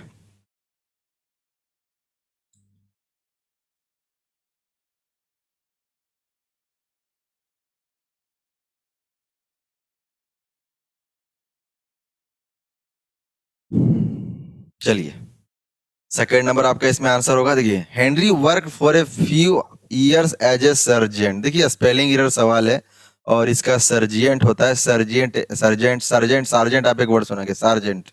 चलिए सेकंड नंबर आपका इसमें आंसर होगा। देखिए, Henry work for a few years as a sergeant. देखिए स्पेलिंग एरर सवाल है, और इसका सर्जियंट होता है, सर्जेंट सर्जेंट सर्जेंट सार्जेंट, आप एक वर्ड सुनेंगे सार्जेंट,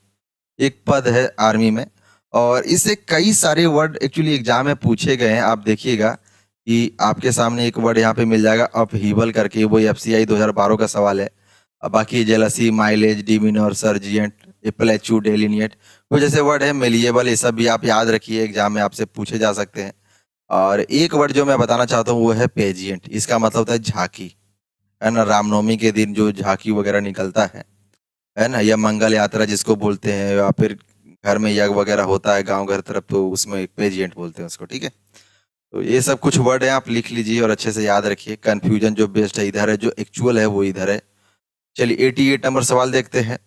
एक पद है आर्मी में। और इससे कई सारे वर्ड एक्चुअली एग्जाम में पूछे गए हैं। आप देखिएगा कि आपके सामने एक वर्ड यहाँ पे मिल जाएगा अपहीबल करके, वो एफसीआई 2012 का सवाल है। बाकी जेलसी, माइलेज, डिमिनोर, सर्जियंट, एप्लेचू, डेलिनिएट, कुछ ऐसे वर्ड है मेलिएबल, ये सब भी आप याद रखिए, एग्जाम में आपसे पूछे जा सकते हैं। और एक वर्ड जो मैं बताना चाहता हूँ वो है पेजियंट। इसका मतलब होता है झांकी, है ना। रामनवमी के दिन जो झांकी वगैरह निकलता है ना, या मंगल यात्रा जिसको बोलते हैं, या फिर घर में यज्ञ वगैरह होता है गांव घर तरफ, तो उसमें एक पेजियंट बोलते हैं उसको। ठीक है, तो ये सब कुछ वर्ड है, आप लिख लीजिए और अच्छे से याद रखिए। कंफ्यूजन जो बेस्ट है इधर है, जो एक्चुअल है वो इधर है। चलिए 88 नंबर सवाल देखते हैं।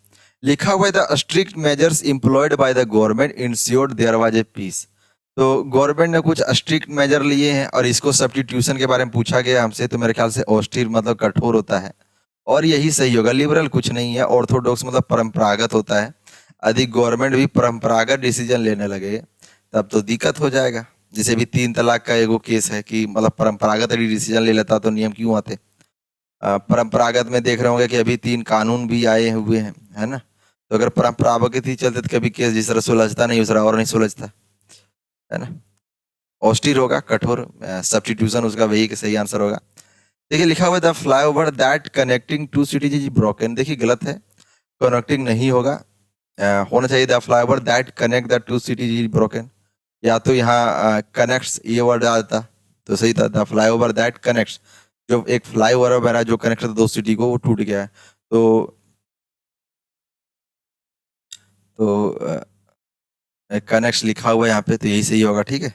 लिखा हुआ है the strict measures employed by the government insured there was a peace. तो गवर्नमेंट ने कुछ स्ट्रिक्ट मेजर लिए हैं, और इसको सब्स्टिट्यूशन के बारे में पूछा गया हमसे, तो मेरे ख्याल से ऑस्टिर मतलब कठोर होता है, और यही सही होगा। लिबरल कुछ नहीं है, ऑर्थोडॉक्स मतलब परंपरागत होता है। अधिक गवर्नमेंट भी परंपरागत डिसीजन लेने लगे तब तो दिक्कत हो जाएगा। जैसे भी 3 तलाक का एगो केस है कि मतलब परंपरागत डिसीजन ले लेता तो नियम क्यों आते। परंपरागत में देख रहे होंगे कि अभी 3 कानून भी आए हुए हैं, है ना। तो अगर परंपरागत ही चलते तो कभी केस जिस तरह सुलझता नहीं उस तरह और नहीं सुलझता, है ना। ऑस्टिर होगा, कठोर। सब्स्टिट्यूशन उसका वही सही आंसर होगा। देखिए लिखा हुआ है the flyover that connecting two cities is broken. देखिए गलत है, कनेक्टिंग नहीं होगा। होना चाहिए the flyover that connect the two cities is broken, या तो यहाँ कनेक्ट्स ये वर्ड आता तो सही था। द फ्लाईओवर दैट कनेक्ट्स, जो एक फ्लाईओवर बना जो कनेक्ट करता 2 सिटी को, वो टूट गया है। तो कनेक्ट्स लिखा हुआ है यहाँ पे, तो यही सही होगा। ठीक है,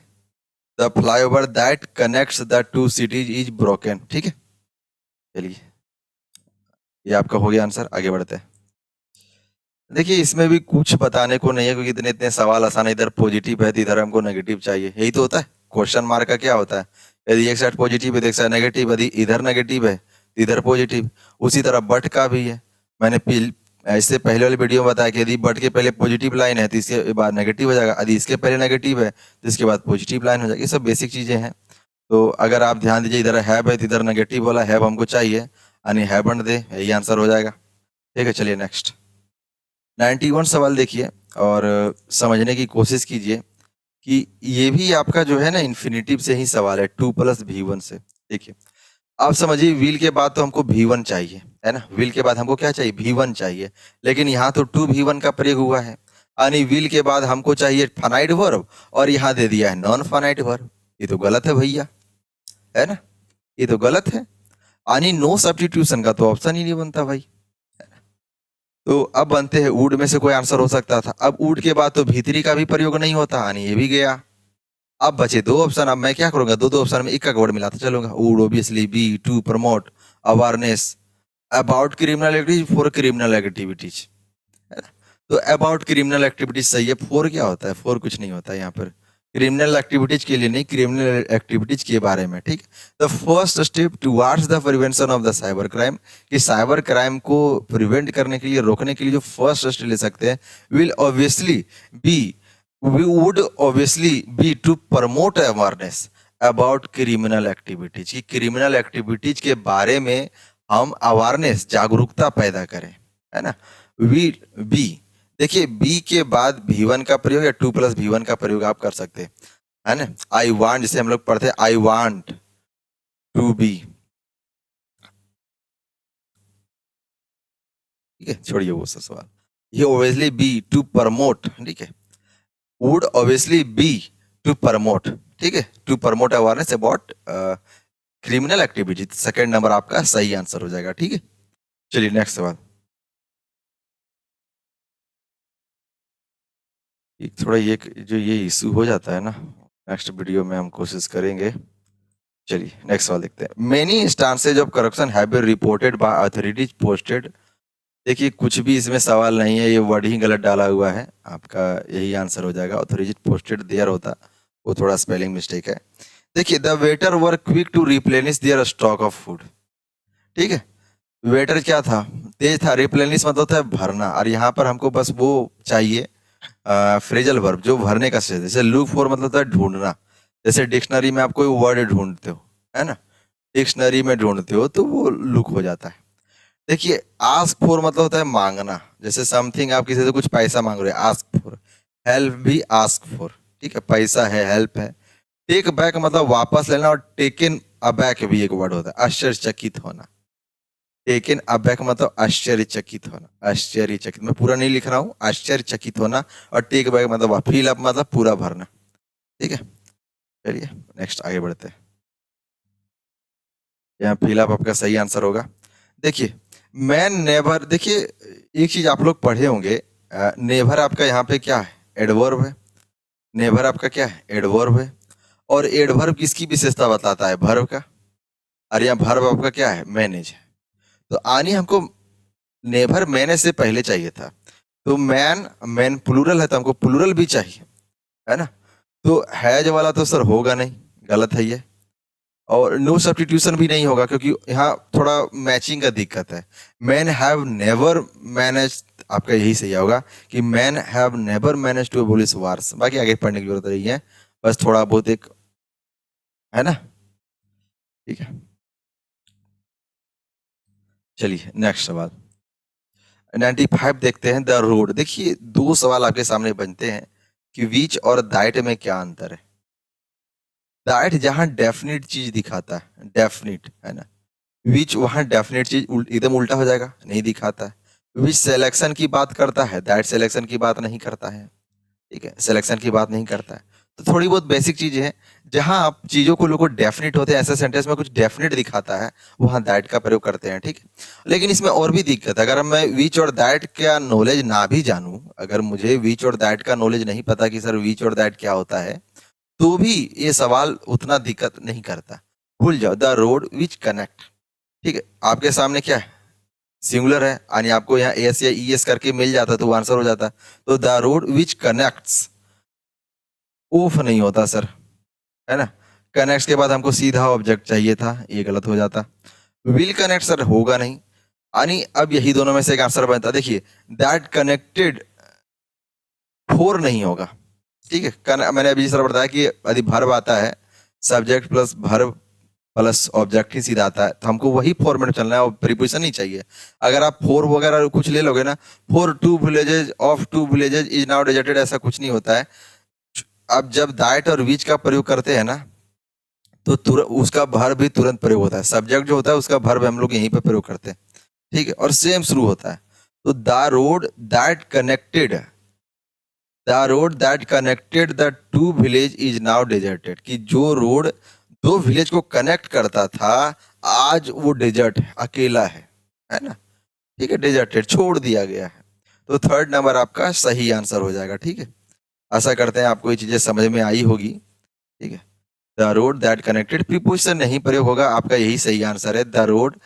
the flyover that connects the 2 cities is broken. ठीक है, चलिए ये आपका हो गया आंसर, आगे बढ़ते हैं। देखिए इसमें भी कुछ बताने को नहीं है, क्योंकि इतने इतने सवाल आसान है। इधर पॉजिटिव है तो इधर हमको नेगेटिव चाहिए, यही तो होता है। क्वेश्चन मार्क का क्या होता है, यदि एक साइड पॉजिटिव है तो एक साइड नेगेटिव, यदि इधर नेगेटिव है इधर पॉजिटिव। उसी तरह बट का भी है, मैंने ऐसे पहले वाली वीडियो में बताया कि यदि बट के पहले पॉजिटिव लाइन है तो इसके बाद नेगेटिव हो जाएगा, यदि इसके पहले नेगेटिव है तो इसके बाद पॉजिटिव लाइन हो जाएगी। ये सब बेसिक चीजें हैं। तो अगर आप ध्यान दीजिए, इधर हैव है तो इधर नेगेटिव वाला हैव हमको चाहिए, यानी हैवंट दे, यही आंसर हो जाएगा। ठीक है, चलिए नेक्स्ट 91 सवाल देखिए और समझने की कोशिश कीजिए कि ये भी आपका जो है ना इन्फिनिटिव से ही सवाल है, 2+v1 से। देखिए आप समझिए, व्हील के बाद तो हमको v1 चाहिए, है ना, व्हील के बाद हमको क्या चाहिए, v1 चाहिए, लेकिन यहाँ तो 2v1 का प्रयोग हुआ है, यानी व्हील के बाद हमको चाहिए फाइनाइट वर्ब और यहाँ दे दिया है नॉन फाइनाइट वर्ब। ये तो गलत है भैया, है ना, ये तो गलत है, यानी नो सब्स्टिट्यूशन का तो ऑप्शन ही नहीं बनता भाई। तो अब बनते हैं वुड में से कोई आंसर हो सकता था। अब वुड के बाद तो भीतरी का भी प्रयोग नहीं होता, यानी ये भी गया। अब बचे दो ऑप्शन, अब मैं क्या करूंगा, दो दो ऑप्शन में एक का वर्ड मिलाता चलूंगा। Would obviously, be to promote awareness about criminal activities for criminal activities, है ना। तो अबाउट क्रिमिनल एक्टिविटीज सही है। फॉर क्या होता है, फॉर कुछ नहीं होता है यहाँ पर, क्रिमिनल एक्टिविटीज के लिए नहीं, क्रिमिनल एक्टिविटीज के बारे में। ठीक, the first step towards the prevention of the cyber crime, कि साइबर क्राइम को प्रिवेंट करने के लिए, रोकने के लिए जो फर्स्ट स्टेप ले सकते हैं, will obviously be, we would obviously be to promote awareness about criminal activities, कि क्रिमिनल एक्टिविटीज के बारे में हम अवेयरनेस, जागरूकता पैदा करें, है ना। वी बी, देखिए बी के बाद v1 का प्रयोग या 2+v1 का प्रयोग आप कर सकते हैं, है ना। आई वांट, जिसे हम लोग पढ़ते हैं आई वांट टू बी, ठीक है, छोड़िए वो सब सवाल। ये ऑब्वियसली बी टू प्रमोट, ठीक है, would obviously be to promote, ठीक है, to promote awareness about criminal activity. Second number आपका सही आंसर हो जाएगा। ठीक है, चलिए नेक्स्ट सवाल। थोड़ा ये जो ये इशू हो जाता है ना, नेक्स्ट वीडियो में हम कोशिश करेंगे। चलिए नेक्स्ट सवाल देखते हैं। Many instances of corruption have been reported by authorities posted. देखिए कुछ भी इसमें सवाल नहीं है, ये वर्ड ही गलत डाला हुआ है, आपका यही आंसर हो जाएगा। अथॉरिटीज पोस्टेड देयर होता, वो थोड़ा स्पेलिंग मिस्टेक है। देखिए the waiter were quick to replenish their stock of food, ठीक है, वेटर क्या था, तेज था, रिप्लेनिश मतलब होता है भरना, और यहाँ पर हमको बस वो चाहिए फ्रेजल वर्ब जो भरने का से, जैसे लुक फॉर मतलब होता है ढूंढना, जैसे डिक्शनरी में आप कोई वर्ड ढूंढते हो, है ना, डिक्शनरी में ढूंढते हो तो वो लुक हो जाता है। देखिए आस्क फॉर मतलब होता है मांगना, जैसे समथिंग आप किसी से कुछ पैसा मांग रहे हो, आस्क फॉर। हेल्प भी आस्क फॉर, ठीक है, पैसा है, हेल्प है। टेक बैक मतलब वापस लेना, और टेकन अबैक भी एक वर्ड होता है, आश्चर्यचकित होना। टेकन अबैक मतलब आश्चर्यचकित होना, आश्चर्यचकित, मैं पूरा नहीं लिख रहा हूँ, आश्चर्यचकित होना। और टेक बैक मतलब फील अप मतलब पूरा भरना। ठीक है, चलिए नेक्स्ट आगे बढ़ते हैं। यहाँ फिल अप आपका सही आंसर होगा। देखिए मैन नेवर, देखिए एक चीज आप लोग पढ़े होंगे, नेवर आपका यहाँ पे क्या है, एडवर्ब है। नेवर आपका क्या है, एडवर्ब है। और एडवर्ब किसकी विशेषता बताता है, भर्व का। और यहाँ भर्व आपका क्या है, मैनेज है। तो आनी हमको नेवर मैनेज से पहले चाहिए था, तो मैन, मैन प्लूरल है तो हमको प्लूरल भी चाहिए, है ना। तो हैज वाला तो सर होगा नहीं, गलत है ये। और नो सब्स्टिट्यूशन भी नहीं होगा, क्योंकि यहाँ थोड़ा मैचिंग का दिक्कत है। मैन हैव नेवर मैनेज, आपका यही सही होगा कि man have never manage to abolish wars. बाकी आगे पढ़ने की जरूरत नहीं है, बस थोड़ा बहुत एक, है ना। ठीक है, चलिए नेक्स्ट सवाल 95 देखते हैं। द रोड, देखिए दो सवाल आपके सामने बनते हैं कि विच और दैट में क्या अंतर है। दैट जहां डेफिनेट चीज दिखाता है, डेफिनेट, है ना। विच वहां डेफिनेट चीज एकदम उल्टा हो जाएगा, नहीं दिखाता है। विच सिलेक्शन की बात करता है, दैट सिलेक्शन की बात नहीं करता है, ठीक है, सिलेक्शन की बात नहीं करता है। तो थोड़ी बहुत बेसिक चीजें हैं, जहां आप चीजों को लोगों डेफिनेट होते हैं, ऐसे सेंटेंस में कुछ डेफिनेट दिखाता है, वहां दैट का प्रयोग करते हैं, ठीक है। लेकिन इसमें और भी दिक्कत है, अगर मैं विच और दैट का नॉलेज ना भी जानूं, अगर मुझे विच और दैट का नॉलेज नहीं पता कि सर विच और दैट क्या होता है, तो भी ये सवाल उतना दिक्कत नहीं करता। भूल जाओ, द रोड विच कनेक्ट, ठीक है, आपके सामने क्या है, सिंगुलर है, यानी आपको यहाँ एस या ई एस करके मिल जाता तो वो आंसर हो जाता। तो द रोड विच कनेक्ट्स, ओफ नहीं होता सर, है ना। कनेक्ट्स के बाद हमको सीधा ऑब्जेक्ट चाहिए था, ये गलत हो जाता। विल कनेक्ट सर होगा नहीं, यानी अब यही दोनों में से एक आंसर बनता है। देखिए दैट कनेक्टेड फोर नहीं होगा, ठीक है। मैंने अभी सर बताया कि यदि भर्ब आता है subject plus verb plus object ही सीधा आता है, तो हमको वही फॉर्मेट में चलना है और प्रीपोजिशन नहीं चाहिए। अगर आप फोर वगैरह कुछ ले लोगे ना, four two villages of two villages is now deserted, ऐसा कुछ नहीं होता है। अब जब दैट और विच का प्रयोग करते हैं ना, तो तुरंत उसका भर्ब भी तुरंत प्रयोग होता है। सब्जेक्ट जो होता है उसका भर्ब हम लोग यहीं पे प्रयोग करते हैं, ठीक है, और सेम शुरू होता है। तो the road that connected the two village is now deserted, कि जो रोड दो विलेज को कनेक्ट करता था आज वो डेजर्ट है, अकेला है ना, ठीक है, डेजर्टेड छोड़ दिया गया है। तो थर्ड नंबर आपका सही आंसर हो जाएगा, ठीक है। आशा करते हैं आपको ये चीजें समझ में आई होगी, ठीक है। The road that connected preposition नहीं प्रयोग होगा, आपका यही सही आंसर है। The road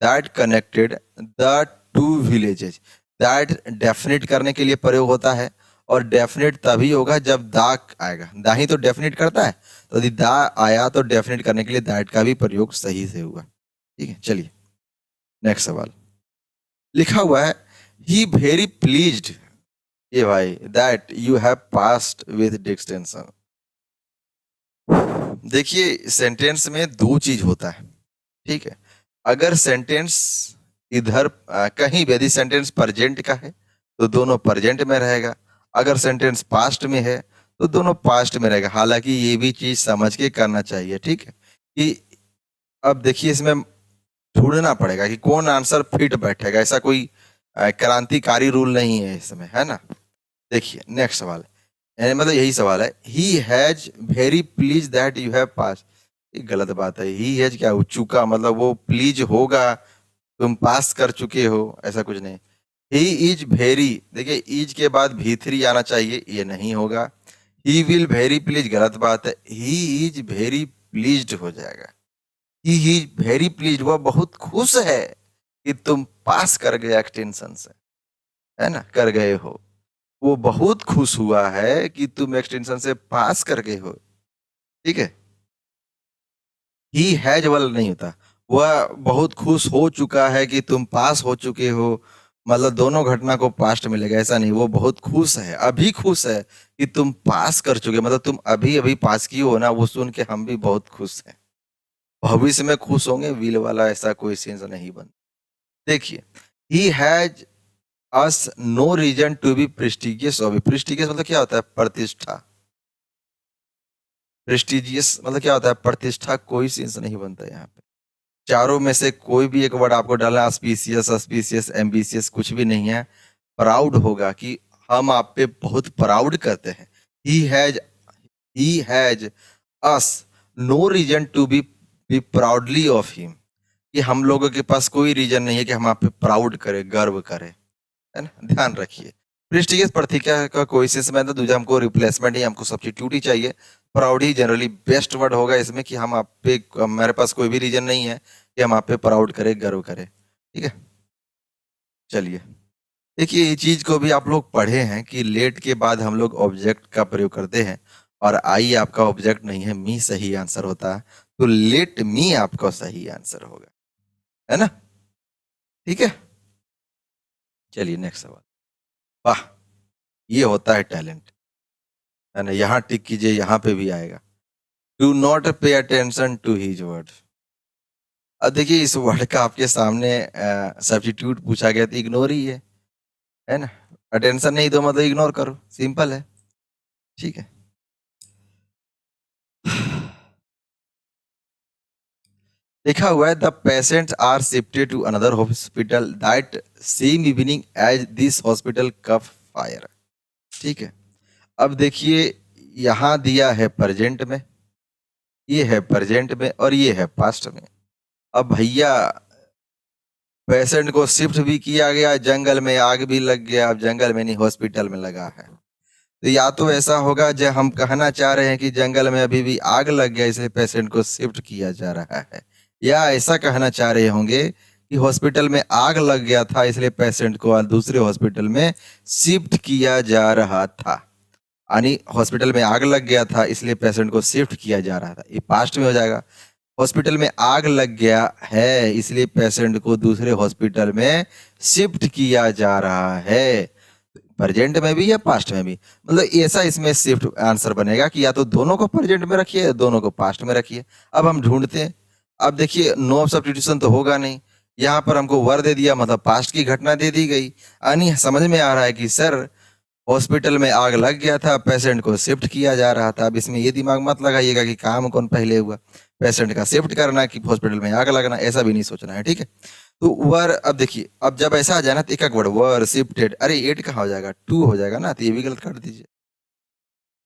that connected the two villages, that definite करने के लिए प्रयोग होता है, और डेफिनेट तभी होगा जब दा आएगा। दा ही तो डेफिनेट करता है, तो यदि दा आया तो डेफिनेट करने के लिए दैट का भी प्रयोग सही से हुआ, ठीक है। चलिए नेक्स्ट सवाल लिखा हुआ है, ही वेरी प्लीज्ड, ये भाई, that you have passed with distinction. देखिए सेंटेंस में दो चीज होता है, ठीक है। अगर सेंटेंस इधर कहीं भी यदि सेंटेंस प्रेजेंट का है तो दोनों प्रेजेंट में रहेगा, अगर सेंटेंस पास्ट में है तो दोनों पास्ट में रहेगा। हालांकि ये भी चीज समझ के करना चाहिए, ठीक है, कि अब देखिए इसमें ढूंढना पड़ेगा कि कौन आंसर फिट बैठेगा। ऐसा कोई क्रांतिकारी रूल नहीं है इसमें, है ना। देखिए नेक्स्ट सवाल मतलब यही सवाल है, he has very please that you have pass, ये गलत बात है। ही हैज क्या हो चुका, मतलब वो प्लीज होगा तुम पास कर चुके हो, ऐसा कुछ नहीं। ही इज वेरी, देखिए इज के बाद भी3 आना चाहिए, ये नहीं होगा। ही विल वेरी प्लीज गलत बात है, ही इज वेरी प्लीज्ड हो जाएगा। ही इज वेरी प्लीज्ड, वह बहुत खुश है कि तुम पास कर गए एक्सटेंशन से, है ना, कर गए हो। वो बहुत खुश हुआ है कि तुम एक्सटेंशन से पास कर गए हो, ठीक है। ही हैज वाला नहीं होता, वह बहुत खुश हो चुका है कि तुम पास हो चुके हो, मतलब दोनों घटना को पास्ट मिलेगा, ऐसा नहीं। वो बहुत खुश है, अभी खुश है कि तुम पास कर चुके, मतलब तुम अभी अभी पास की हो ना, वो सुन के हम भी बहुत खुश हैं। भविष्य में खुश होंगे, विल वाला ऐसा कोई सेंस नहीं बन। देखिए he has us no reason to be prestigious, prestigious मतलब क्या होता है, प्रतिष्ठा। प्रेस्टिजियस मतलब क्या होता है, प्रतिष्ठा, कोई सेंस नहीं बनता यहाँ पे। चारों में से कोई भी एक वर्ड आपको डालना, ऑस्पिशियस, ऑस्पिशियस, एम्बिशियस कुछ भी नहीं है। प्राउड होगा कि हम आप पे बहुत प्राउड करते हैं। He has us no reason to be proudly of him, कि हम लोगों के पास कोई रीजन नहीं है कि हम आप पे प्राउड करें, गर्व करें, है ना, ध्यान रखिए। प्रेस्टिजियस प्रतिक्रिया का कोई सेंस में, तो दूसरा हमको रिप्लेसमेंट ही, हमको सब्स्टिट्यूट ही चाहिए। प्राउड ही जनरली बेस्ट वर्ड होगा इसमें, कि हम आप पे, हमारे पास कोई भी रीजन नहीं है कि हम आप पे प्राउड करें, गर्व करें, ठीक है। चलिए देखिए ये चीज को भी आप लोग पढ़े हैं कि लेट के बाद हम लोग ऑब्जेक्ट का प्रयोग करते हैं, और आई आपका ऑब्जेक्ट नहीं है, मी सही आंसर होता है, तो लेट मी आपका सही आंसर होगा, है ना, ठीक है। चलिए नेक्स्ट सवाल, वाह, ये होता है टैलेंट, है ना, यहाँ टिक कीजिए, यहाँ पे भी आएगा। Do not pay attention to his word. अब देखिए इस वर्ड का आपके सामने सब्स्टिट्यूट पूछा गया, तो इग्नोर ही है ना। अटेंशन नहीं दो मतलब इग्नोर करो, सिंपल है, ठीक है। लिखा हुआ है, the patients are shifted to another hospital that same evening as this hospital cough fire, ठीक है। अब देखिए यहाँ दिया है प्रेजेंट में, ये है प्रेजेंट में, और ये है पास्ट में। अब भैया पेशेंट को शिफ्ट भी किया गया, जंगल में आग भी लग गया, अब जंगल में नहीं हॉस्पिटल में लगा है। तो या तो ऐसा होगा जो हम कहना चाह रहे हैं कि जंगल में अभी भी आग लग गया इसलिए पेशेंट को शिफ्ट किया जा रहा है, या ऐसा कहना चाह रहे होंगे कि हॉस्पिटल में आग लग गया था इसलिए पेशेंट को दूसरे हॉस्पिटल में शिफ्ट किया जा रहा था। यानी हॉस्पिटल में आग लग गया था इसलिए पेशेंट को शिफ्ट किया जा रहा था, ये पास्ट में हो जाएगा। हॉस्पिटल में आग लग गया है इसलिए पेशेंट को दूसरे हॉस्पिटल में शिफ्ट किया जा रहा है। प्रेजेंट में भी या पास्ट में भी, मतलब ऐसा इसमें शिफ्ट आंसर बनेगा कि या तो दोनों को प्रेजेंट में रखिए या दोनों को पास्ट में रखिए। अब हम ढूंढते हैं। अब देखिए नो सब्स्टिट्यूशन तो होगा नहीं, यहाँ पर हमको वर दे दिया मतलब पास्ट की घटना दे दी गई। यानी समझ में आ रहा है कि सर हॉस्पिटल में आग लग गया था, पेशेंट को शिफ्ट किया जा रहा था। अब इसमें ये दिमाग मत लगाइएगा कि काम कौन पहले हुआ, पेशेंट का शिफ्ट करना कि हॉस्पिटल में आग लगना, ऐसा भी नहीं सोचना है, ठीक है। तो वर, अब देखिए अब जब ऐसा आ जाए ना तो एक एक वर्ड वर शिफ्टेड, अरे एट कहाँ हो जाएगा, टू हो जाएगा ना, तो ये भी गलत कर दीजिए।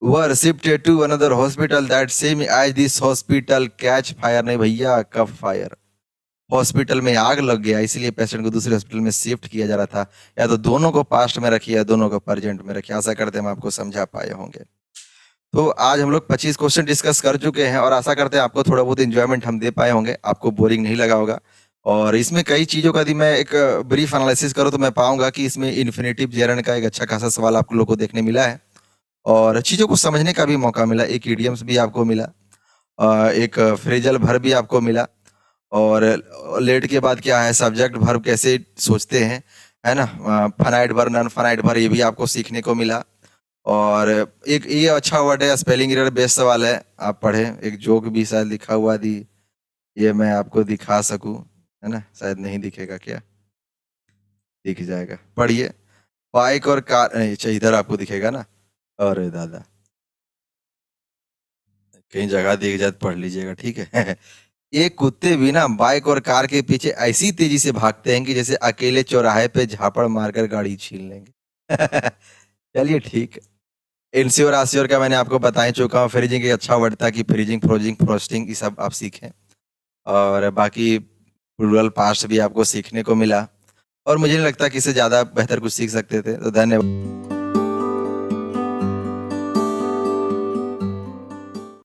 Were shifted to another hospital that same as this hospital catch fire, नहीं भैया कब फायर, हॉस्पिटल में आग लग गया इसलिए पेशेंट को दूसरे हॉस्पिटल में शिफ्ट किया जा रहा था। या तो दोनों को पास्ट में रखिए या दोनों को प्रेजेंट में रखिए। आशा करते हैं हम आपको समझा पाए होंगे। तो आज हम लोग 25 क्वेश्चन डिस्कस कर चुके हैं और आशा करते हैं आपको थोड़ा बहुत इंजॉयमेंट हम दे पाए होंगे, आपको बोरिंग नहीं लगा होगा। और इसमें कई चीज़ों का यदि मैं एक ब्रीफ एनालिसिस करूँ तो मैं पाऊंगा कि इसमें इन्फिनेटिव जेरन का एक अच्छा खासा सवाल आप लोग को देखने मिला है और चीज़ों को समझने का भी मौका मिला, एक इडियम्स भी आपको मिला, एक फ्रेजल वर्ब भी आपको मिला, और लेट के बाद क्या है सब्जेक्ट वर्ब कैसे सोचते हैं, है ना, finite verb non finite verb ये भी आपको सीखने को मिला। और एक ये अच्छा वर्ड है स्पेलिंग एरर बेस्ड सवाल है, आप पढ़ें, एक जोक भी शायद लिखा हुआ थी, ये मैं आपको दिखा सकूं, है ना, शायद नहीं दिखेगा क्या, दिख जाएगा, पढ़िए। बाइक और कार, अच्छा इधर आपको दिखेगा ना, अरे दादा कहीं जगह दिख जाए तो पढ़ लीजिएगा, ठीक है। ये कुत्ते भी ना बाइक और कार के पीछे ऐसी तेजी से भागते हैं कि जैसे अकेले चौराहे पे झापड़ मारकर गाड़ी छीन लेंगे। चलिए ठीक है। इंश्योर आश्योर का मैंने आपको बता ही चुका हूँ। फ्रीजिंग एक अच्छा वर्ड था कि फ्रीजिंग फ्रोजिंग फ्रोस्टिंग ये सब आप सीखें, और बाकी प्लूरल पास्ट भी आपको सीखने को मिला और मुझे नहीं लगता कि इससे ज़्यादा बेहतर कुछ सीख सकते थे। तो धन्यवाद।